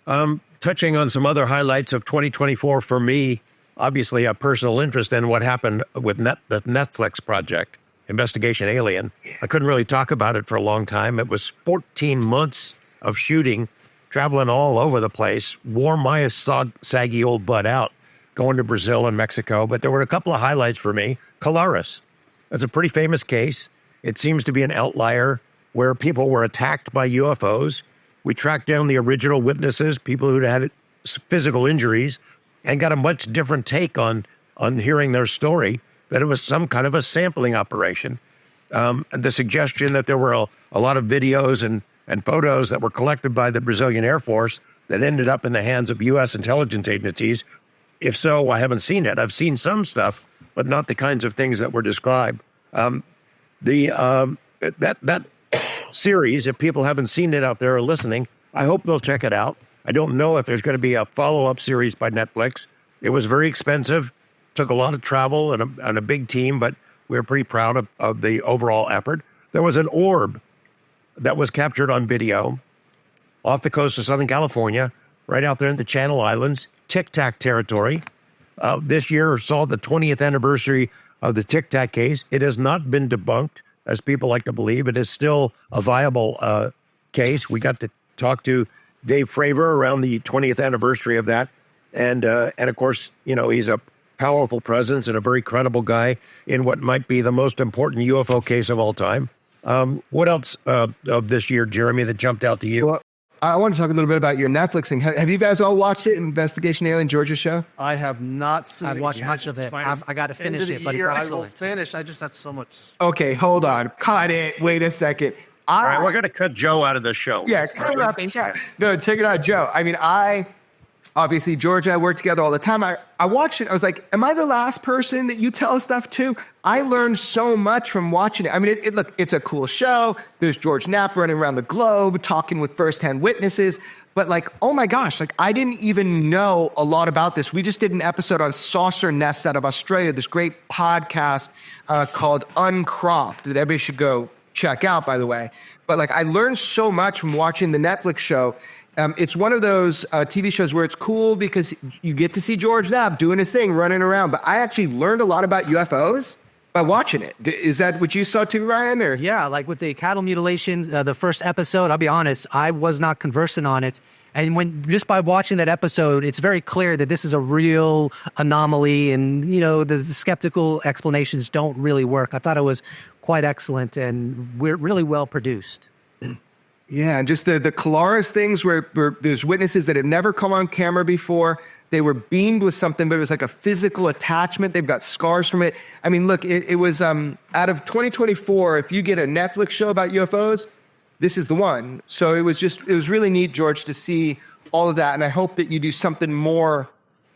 Touching on some other highlights of 2024 for me, obviously a personal interest in what happened with the Netflix project, Investigation Alien. I couldn't really talk about it for a long time. It was 14 months of shooting, traveling all over the place, wore my saggy old butt out, going to Brazil and Mexico. But there were a couple of highlights for me. Colares. That's a pretty famous case. It seems to be an outlier where people were attacked by UFOs. We tracked down the original witnesses, people who'd had physical injuries, and got a much different take on hearing their story, that it was some kind of a sampling operation. The suggestion that there were a lot of videos and photos that were collected by the Brazilian Air Force that ended up in the hands of U.S. intelligence agencies. If so, I haven't seen it. I've seen some stuff, but not the kinds of things that were described. That series, if people haven't seen it out there or listening, I hope they'll check it out. I don't know if there's going to be a follow-up series by Netflix. It was very expensive, took a lot of travel and a big team, but we were pretty proud of the overall effort. There was an orb that was captured on video off the coast of Southern California, right out there in the Channel Islands, Tic Tac territory. This year saw the 20th anniversary of the Tic Tac case. It has not been debunked, as people like to believe. It is still a viable case. We got to talk to Dave Fravor around the 20th anniversary of that. And of course, you know, he's a powerful presence and a very credible guy in what might be the most important UFO case of all time. What else of this year, Jeremy, that jumped out to you? Well, I want to talk a little bit about your Netflixing. Have you guys all watched it, Investigation Alien, George's show? I have not seen I've it watched yet. much of it. I got to finish it, but it's I will excellent. finish. I just had so much. Okay, hold on. Cut it. Wait a second. All right, we're going to cut Joe out of the show. Yeah, cut it out. No, check it out, Joe. I mean, obviously, George and I work together all the time. I watched it. I was like, am I the last person that you tell stuff to? I learned so much from watching it. I mean, look, it's a cool show. There's George Knapp running around the globe, talking with firsthand witnesses. But like, oh my gosh, like I didn't even know a lot about this. We just did an episode on saucer nests out of Australia, this great podcast called Uncropped that everybody should go check out, by the way. But like, I learned so much from watching the Netflix show. It's one of those TV shows where it's cool because you get to see George Knapp doing his thing, running around. But I actually learned a lot about UFOs by watching it. Is that what you saw too, Ryan? Or? Yeah, like with the cattle mutilation, the first episode, I'll be honest, I was not conversant on it. And just by watching that episode, it's very clear that this is a real anomaly, and you know the skeptical explanations don't really work. I thought it was quite excellent and we're really well produced. Yeah, and just the Colares things where there's witnesses that had never come on camera before. They were beamed with something, but it was like a physical attachment. They've got scars from it. I mean, look, it was out of 2024, if you get a Netflix show about UFOs, this is the one. So it was really neat, George, to see all of that. And I hope that you do something more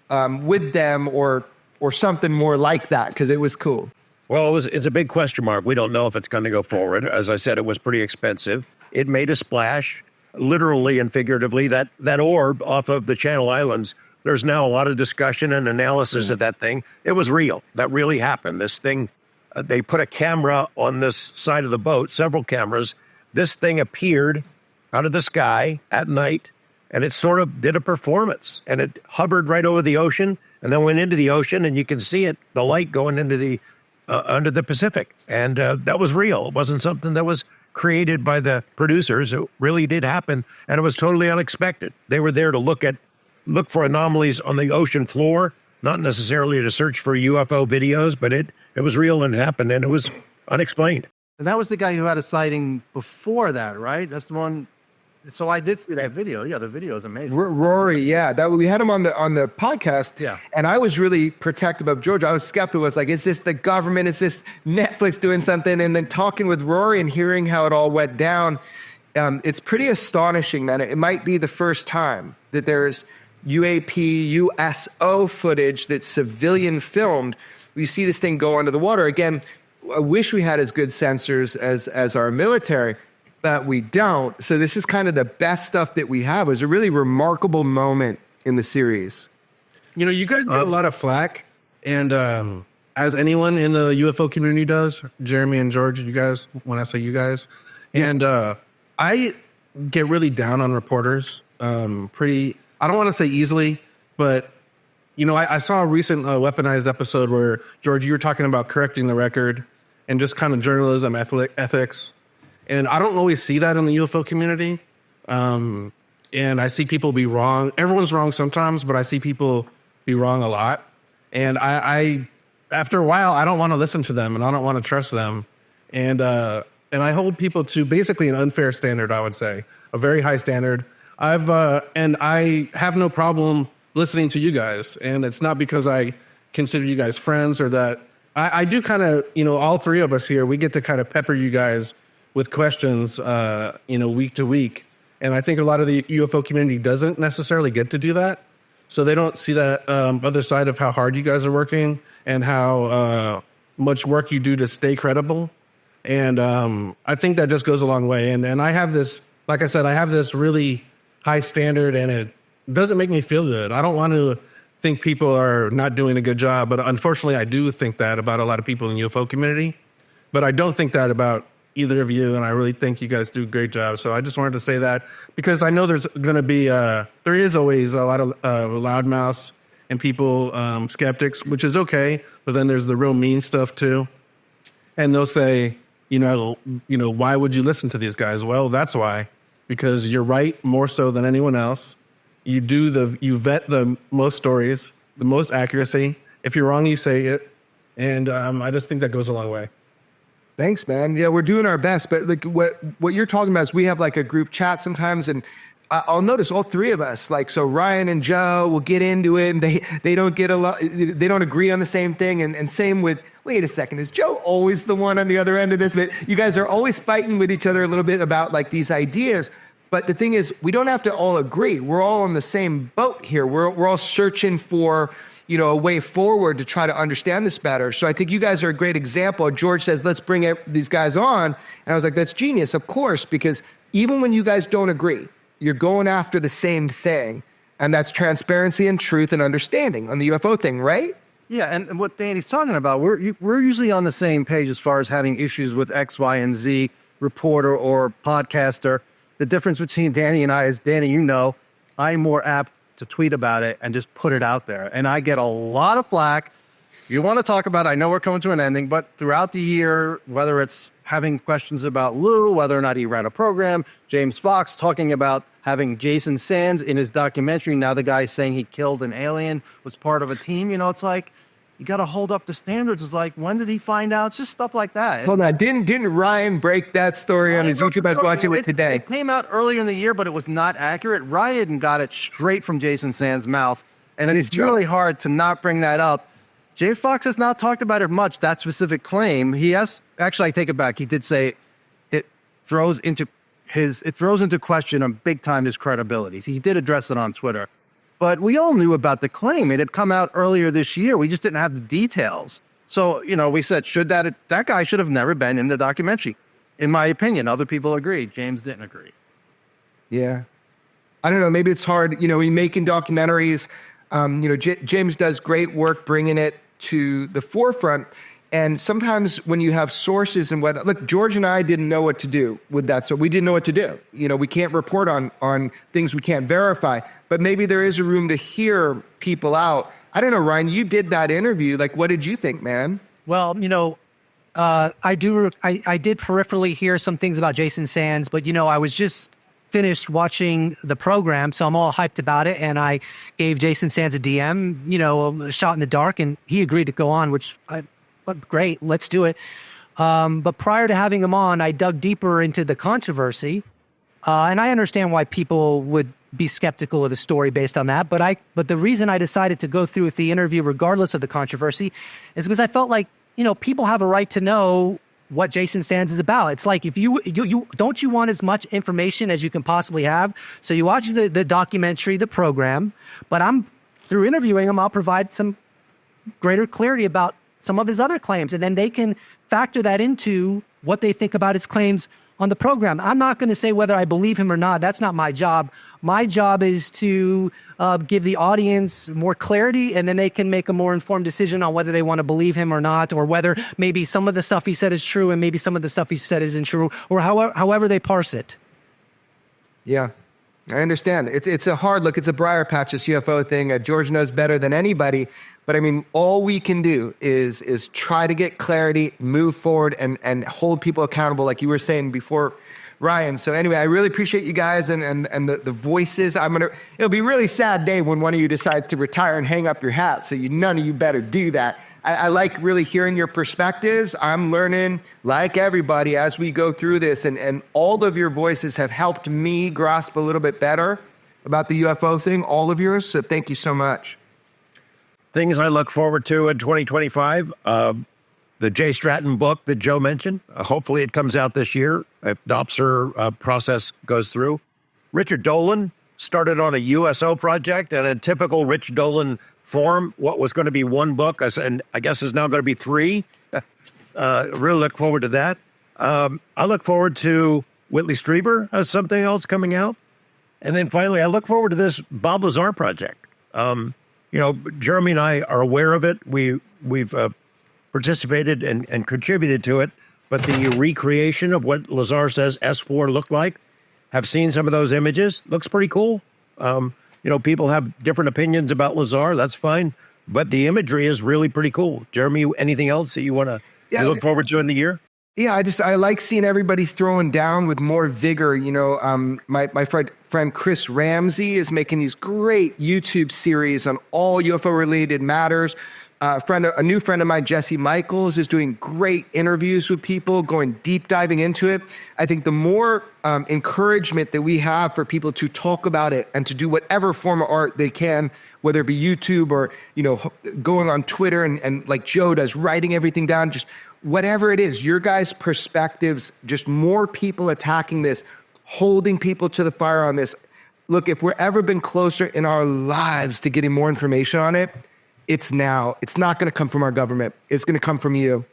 with them or something more like that, because it was cool. Well, it's a big question mark. We don't know if it's going to go forward. As I said, it was pretty expensive. It made a splash, literally and figuratively. That orb off of the Channel Islands, there's now a lot of discussion and analysis of that thing. It was real. That really happened. This thing, they put a camera on this side of the boat, several cameras. This thing appeared out of the sky at night, and it sort of did a performance. And it hovered right over the ocean and then went into the ocean, and you can see it, the light going into the under the Pacific. And that was real. It wasn't something that was created by the producers. It really did happen, and it was totally unexpected. They were there to look for anomalies on the ocean floor, not necessarily to search for UFO videos, but it was real and happened, and it was unexplained. And that was the guy who had a sighting before that, right? That's the one. So I did see that video. Yeah, the video is amazing. Rory, yeah, that we had him on the podcast. Yeah. And I was really protective of George. I was skeptical. I was like, is this the government? Is this Netflix doing something? And then talking with Rory and hearing how it all went down, it's pretty astonishing, man. It might be the first time that there's UAP, USO footage that's civilian filmed. We see this thing go under the water. Again, I wish we had as good sensors as our military, but we don't. So this is kind of the best stuff that we have. It was a really remarkable moment in the series. You know, you guys get a lot of flack, and as anyone in the UFO community does, Jeremy and George, you guys, when I say you guys, and I get really down on reporters pretty, I don't want to say easily, but, you know, I saw a recent Weaponized episode where, George, you were talking about correcting the record and just kind of journalism ethics. And I don't always see that in the UFO community. And I see people be wrong. Everyone's wrong sometimes, but I see people be wrong a lot. And I after a while, I don't want to listen to them and I don't want to trust them. And I hold people to basically an unfair standard, I would say, a very high standard. And I have no problem listening to you guys. And it's not because I consider you guys friends or that. I do kind of, you know, all three of us here, we get to kind of pepper you guys with questions, you know, week to week. And I think a lot of the UFO community doesn't necessarily get to do that. So they don't see that other side of how hard you guys are working and how much work you do to stay credible. And I think that just goes a long way. And I have this, like I said, I have this really high standard, and it doesn't make me feel good. I don't want to think people are not doing a good job, but unfortunately I do think that about a lot of people in the UFO community. But I don't think that about either of you, and I really think you guys do a great job. So I just wanted to say that because I know there's going to be, there is always a lot of loudmouths and people, skeptics, which is okay. But then there's the real mean stuff too. And they'll say, you know, why would you listen to these guys? Well, that's why, because you're right more so than anyone else. You vet the most stories, the most accuracy. If you're wrong, you say it. And I just think that goes a long way. Thanks, man. Yeah, we're doing our best. But like what you're talking about is we have like a group chat sometimes, and I'll notice all three of us, like, so Ryan and Joe will get into it, and they don't get they don't agree on the same thing. And same with, wait a second, is Joe always the one on the other end of this? But you guys are always fighting with each other a little bit about like these ideas. But the thing is, we don't have to all agree. We're all on the same boat here. We're all searching for, you know, a way forward to try to understand this better. So I think you guys are a great example. George says, let's bring these guys on. And I was like, that's genius, of course, because even when you guys don't agree, you're going after the same thing. And that's transparency and truth and understanding on the UFO thing, right? Yeah, and what Danny's talking about, we're usually on the same page as far as having issues with X, Y, and Z reporter or podcaster. The difference between Danny and I is, Danny, you know, I'm more apt to tweet about it and just put it out there. And I get a lot of flack. You want to talk about it, I know we're coming to an ending, but throughout the year, whether it's having questions about Lou, whether or not he ran a program, James Fox talking about having Jason Sands in his documentary, now the guy saying he killed an alien, was part of a team, you know, it's like, you got to hold up the standards. It's like, when did he find out? It's just stuff like that. Hold on, didn't Ryan break that story on his YouTube? I was watching it today. It came out earlier in the year, but it was not accurate. Ryan got it straight from Jason Sands' mouth, and it's really hard to not bring that up. James Fox has not talked about it much, that specific claim. He has, actually, I take it back. He did say it throws into question on big time his credibility. He did address it on Twitter. But we all knew about the claim. It had come out earlier this year. We just didn't have the details. So, you know, we said, that guy should have never been in the documentary. In my opinion, other people agreed. James didn't agree. Yeah. I don't know. Maybe it's hard, you know, when you're making documentaries, you know, James does great work bringing it to the forefront. And sometimes when you have sources and what, look, George and I didn't know what to do with that. So we didn't know what to do. You know, we can't report on things we can't verify, but maybe there is a room to hear people out. I don't know, Ryan, you did that interview. Like, what did you think, man? Well, you know, I did peripherally hear some things about Jason Sands, but, you know, I was just finished watching the program, so I'm all hyped about it. And I gave Jason Sands a DM, you know, a shot in the dark, and he agreed to go on, which great, let's do it. But prior to having him on, I dug deeper into the controversy, And I understand why people would be skeptical of the story based on that. But the reason I decided to go through with the interview, regardless of the controversy, is because I felt like, people have a right to know what Jason Sands is about. It's like, if you don't you want as much information as you can possibly have? So you watch the documentary, the program, but through interviewing him, I'll provide some greater clarity about some of his other claims, and then they can factor that into what they think about his claims on the program. I'm not going to say whether I believe him or not. That's not my job. My job is to give the audience more clarity, and then they can make a more informed decision on whether they want to believe him or not, or whether maybe some of the stuff he said is true and maybe some of the stuff he said isn't true, or however they parse it. Yeah, I understand. It's a hard look. It's a briar patch, this UFO thing. George knows better than anybody. But I mean, all we can do is try to get clarity, move forward, and hold people accountable, like you were saying before, Ryan. So anyway, I really appreciate you guys and the voices. It'll be a really sad day when one of you decides to retire and hang up your hat. So none of you better do that. I like really hearing your perspectives. I'm learning, like everybody, as we go through this, and all of your voices have helped me grasp a little bit better about the UFO thing, all of yours. So thank you so much. Things I look forward to in 2025, the Jay Stratton book that Joe mentioned. Hopefully it comes out this year if the OPSR process goes through. Richard Dolan started on a USO project, and in typical Rich Dolan form, what was going to be one book, and I guess is now going to be three. Really look forward to that. I look forward to Whitley Strieber as something else coming out. And then finally, I look forward to this Bob Lazar project. Jeremy and I are aware of it. We've participated and contributed to it, but the recreation of what Lazar says S4 looked like, have seen some of those images. Looks pretty cool. People have different opinions about Lazar. That's fine, but the imagery is really pretty cool. Jeremy, anything else that you want to look forward to in the year? Yeah, I like seeing everybody throwing down with more vigor. My friend Chris Ramsey is making these great YouTube series on all UFO-related matters. A new friend of mine, Jesse Michaels, is doing great interviews with people, going deep diving into it. I think the more encouragement that we have for people to talk about it and to do whatever form of art they can, whether it be YouTube or going on Twitter and like Joe does, writing everything down, just whatever it is, your guys' perspectives, just more people attacking this, holding people to the fire on this. Look, if we're ever been closer in our lives to getting more information on it, it's now. It's not going to come from our government. It's going to come from you.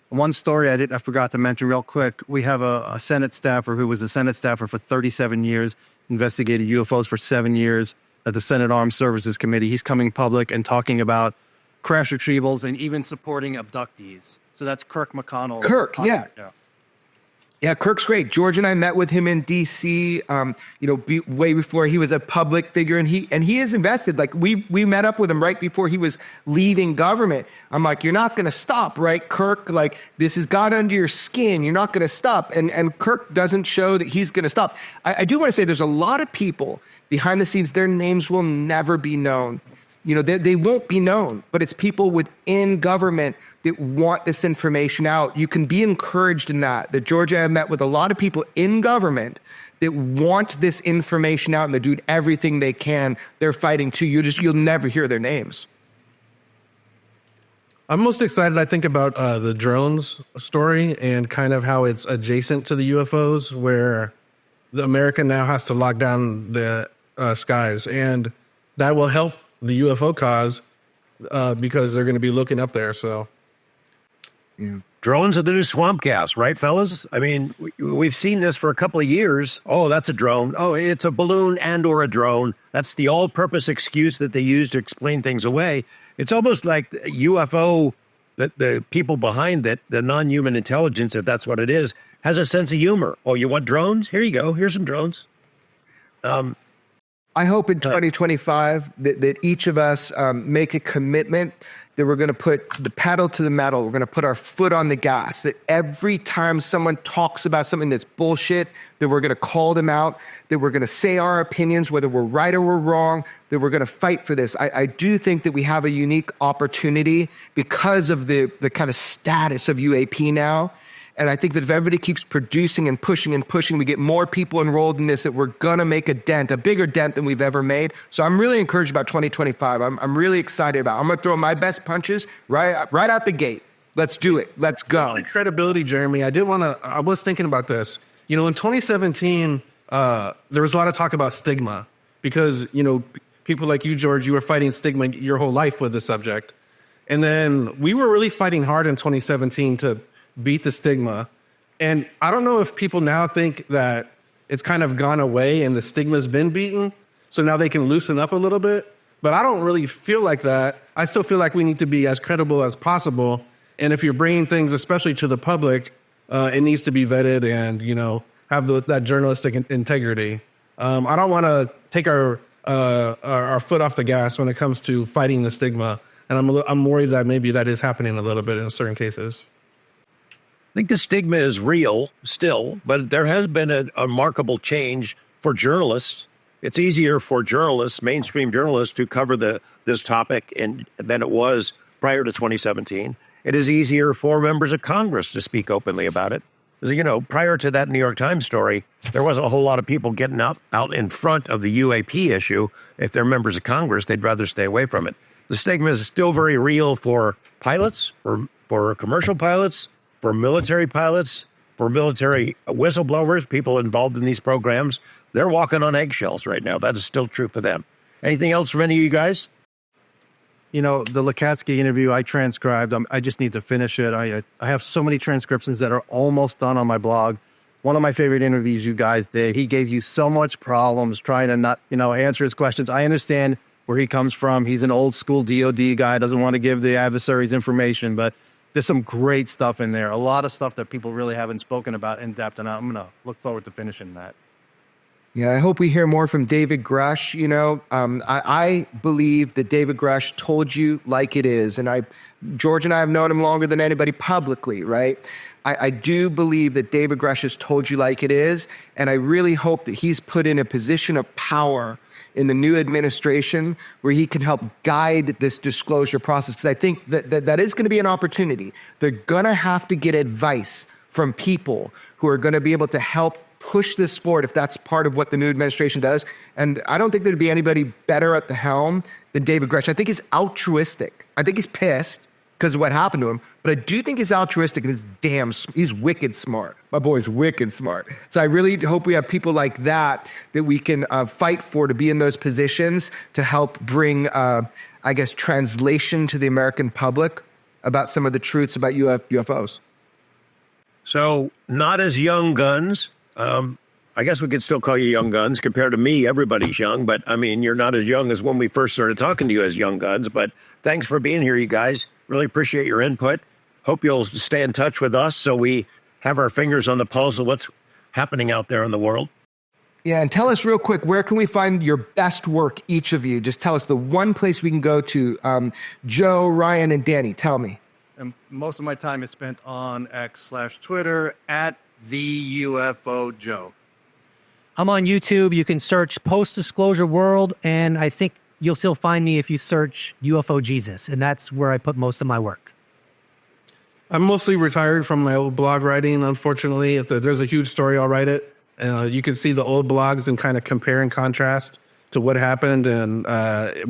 One story I forgot to mention real quick. We have a Senate staffer who was a Senate staffer for 37 years, investigated UFOs for 7 years at the Senate Armed Services Committee. He's coming public and talking about crash retrievals and even supporting abductees. So that's Kirk McConnell. Kirk, yeah. Yeah, Kirk's great. George and I met with him in D.C. Way before he was a public figure, and he is invested. Like we met up with him right before he was leaving government. I'm like, you're not going to stop, right, Kirk? Like this has got under your skin. You're not going to stop. And Kirk doesn't show that he's going to stop. I do want to say there's a lot of people behind the scenes. Their names will never be known. They won't be known, but it's people within government that want this information out. You can be encouraged in that. Georgia have met with a lot of people in government that want this information out, and they're doing everything they can. They're fighting too. You'll never hear their names. I'm most excited, I think, about the drones story and kind of how it's adjacent to the UFOs, where America now has to lock down the skies, and that will help the UFO cause because they're going to be looking up there. So, yeah. Drones are the new swamp gas, right, fellas? I mean, we've seen this for a couple of years. Oh, that's a drone. Oh, it's a balloon and or a drone. That's the all-purpose excuse that they use to explain things away. It's almost like UFO, the people behind it, the non-human intelligence, if that's what it is, has a sense of humor. Oh, you want drones? Here you go. Here's some drones. I hope in 2025 that each of us make a commitment that we're going to put the pedal to the metal. We're going to put our foot on the gas, that every time someone talks about something that's bullshit, that we're going to call them out, that we're going to say our opinions, whether we're right or we're wrong, that we're going to fight for this. I do think that we have a unique opportunity because of the kind of status of UAP now. And I think that if everybody keeps producing and pushing, we get more people enrolled in this, that we're going to make a dent, a bigger dent than we've ever made. So I'm really encouraged about 2025. I'm really excited about it. I'm going to throw my best punches right out the gate. Let's do it. Let's go. Credibility, Jeremy. I was thinking about this. In 2017, there was a lot of talk about stigma because, people like you, George, you were fighting stigma your whole life with the subject. And then we were really fighting hard in 2017 to beat the stigma. And I don't know if people now think that it's kind of gone away and the stigma's been beaten, so now they can loosen up a little bit. But I don't really feel like that. I still feel like we need to be as credible as possible. And if you're bringing things, especially to the public, it needs to be vetted and, have that journalistic integrity. I don't want to take our foot off the gas when it comes to fighting the stigma. And I'm worried that maybe that is happening a little bit in certain cases. I think the stigma is real still, but there has been a remarkable change for journalists. It's easier for journalists, mainstream journalists, to cover this topic than it was prior to 2017. It is easier for members of Congress to speak openly about it. Prior to that New York Times story, there wasn't a whole lot of people getting out in front of the UAP issue. If they're members of Congress, they'd rather stay away from it. The stigma is still very real for pilots, for commercial pilots, for military pilots, for military whistleblowers, people involved in these programs. They're walking on eggshells right now. That is still true for them. Anything else from any of you guys? The Lukatsky interview I transcribed. I just need to finish it. I have so many transcriptions that are almost done on my blog. One of my favorite interviews you guys did. He gave you so much problems trying to not, answer his questions. I understand where he comes from. He's an old school DOD guy, doesn't want to give the adversaries information, but there's some great stuff in there. A lot of stuff that people really haven't spoken about in depth, and I'm going to look forward to finishing that. Yeah, I hope we hear more from David Grush. I believe that David Grush told you like it is. And George and I have known him longer than anybody publicly, right? I do believe that David Grush has told you like it is. And I really hope that he's put in a position of power in the new administration where he can help guide this disclosure process. Because I think that is going to be an opportunity. They're going to have to get advice from people who are going to be able to help push this sport if that's part of what the new administration does. And I don't think there'd be anybody better at the helm than David Grush. I think he's altruistic. I think he's pissed because of what happened to him, but I do think he's altruistic and he's wicked smart. My boy's wicked smart. So I really hope we have people like that we can fight for, to be in those positions to help bring, translation to the American public about some of the truths about UFOs. So not as young guns. I guess we could still call you young guns. Compared to me, everybody's young, but you're not as young as when we first started talking to you as young guns. But thanks for being here, you guys. Really appreciate your input. Hope you'll stay in touch with us so we have our fingers on the pulse of what's happening out there in the world. Yeah, and tell us real quick, where can we find your best work, each of you? Just tell us the one place we can go to. Joe, Ryan, and Danny, tell me. And most of my time is spent on X/Twitter at the UFO Joe. I'm on YouTube. You can search Post-Disclosure World, and I think you'll still find me if you search UFO Jesus, and that's where I put most of my work. I'm mostly retired from my old blog writing, unfortunately. If there's a huge story, I'll write it. You can see the old blogs and kind of compare and contrast to what happened and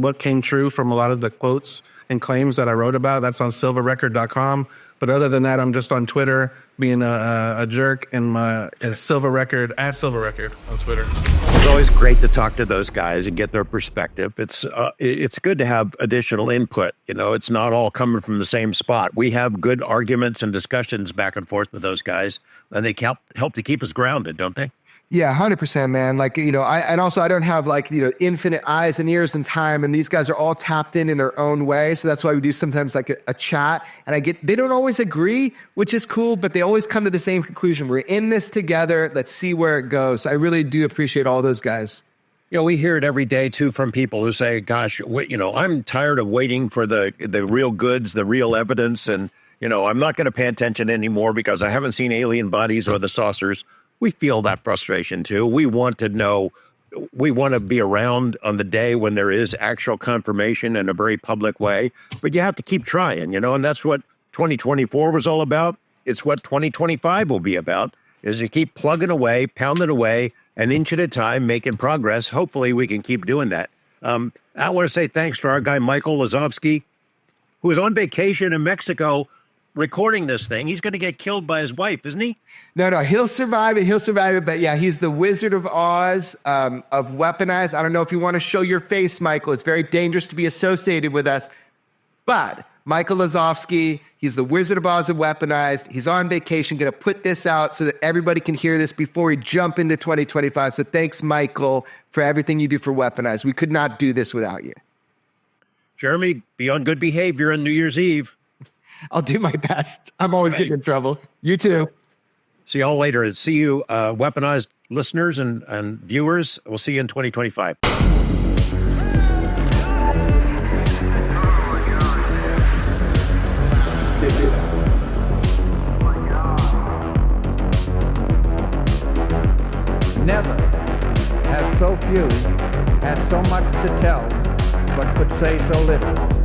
what came true from a lot of the quotes and claims that I wrote about. That's on silvarecord.com. But other than that, I'm just on Twitter being a jerk, and my Silva Record at Silva Record on Twitter. It's always great to talk to those guys and get their perspective. It's good to have additional input. It's not all coming from the same spot. We have good arguments and discussions back and forth with those guys, and they help to keep us grounded, don't they? Yeah, 100%, man. I don't have infinite eyes and ears and time, and these guys are all tapped in their own way. So that's why we do sometimes a chat, and they don't always agree, which is cool, but they always come to the same conclusion. We're in this together. Let's see where it goes. I really do appreciate all those guys. We hear it every day too from people who say, gosh, I'm tired of waiting for the real goods, the real evidence. And, I'm not going to pay attention anymore because I haven't seen alien bodies or the saucers. We feel that frustration too. We want to know, we want to be around on the day when there is actual confirmation in a very public way, but you have to keep trying, and that's what 2024 was all about. it's what 2025 will be about, is to keep plugging away, pounding away, an inch at a time, making progress. Hopefully we can keep doing that. I want to say thanks to our guy, Michael Lazovsky, who is on vacation in Mexico recording this thing. He's going to get killed by his wife, isn't he? No, he'll survive it. But yeah, he's the Wizard of Oz of Weaponized. I don't know if you want to show your face, Michael. It's very dangerous to be associated with us. But Michael Lazovsky, he's the Wizard of Oz of Weaponized. He's on vacation, going to put this out so that everybody can hear this before we jump into 2025. So thanks, Michael, for everything you do for Weaponized. We could not do this without you. Jeremy, be on good behavior on New Year's Eve. I'll do my best. I'm always getting in trouble. You too. See y'all later. See you, Weaponized listeners and viewers. We'll see you in 2025. Never have so few had so much to tell, but could say so little.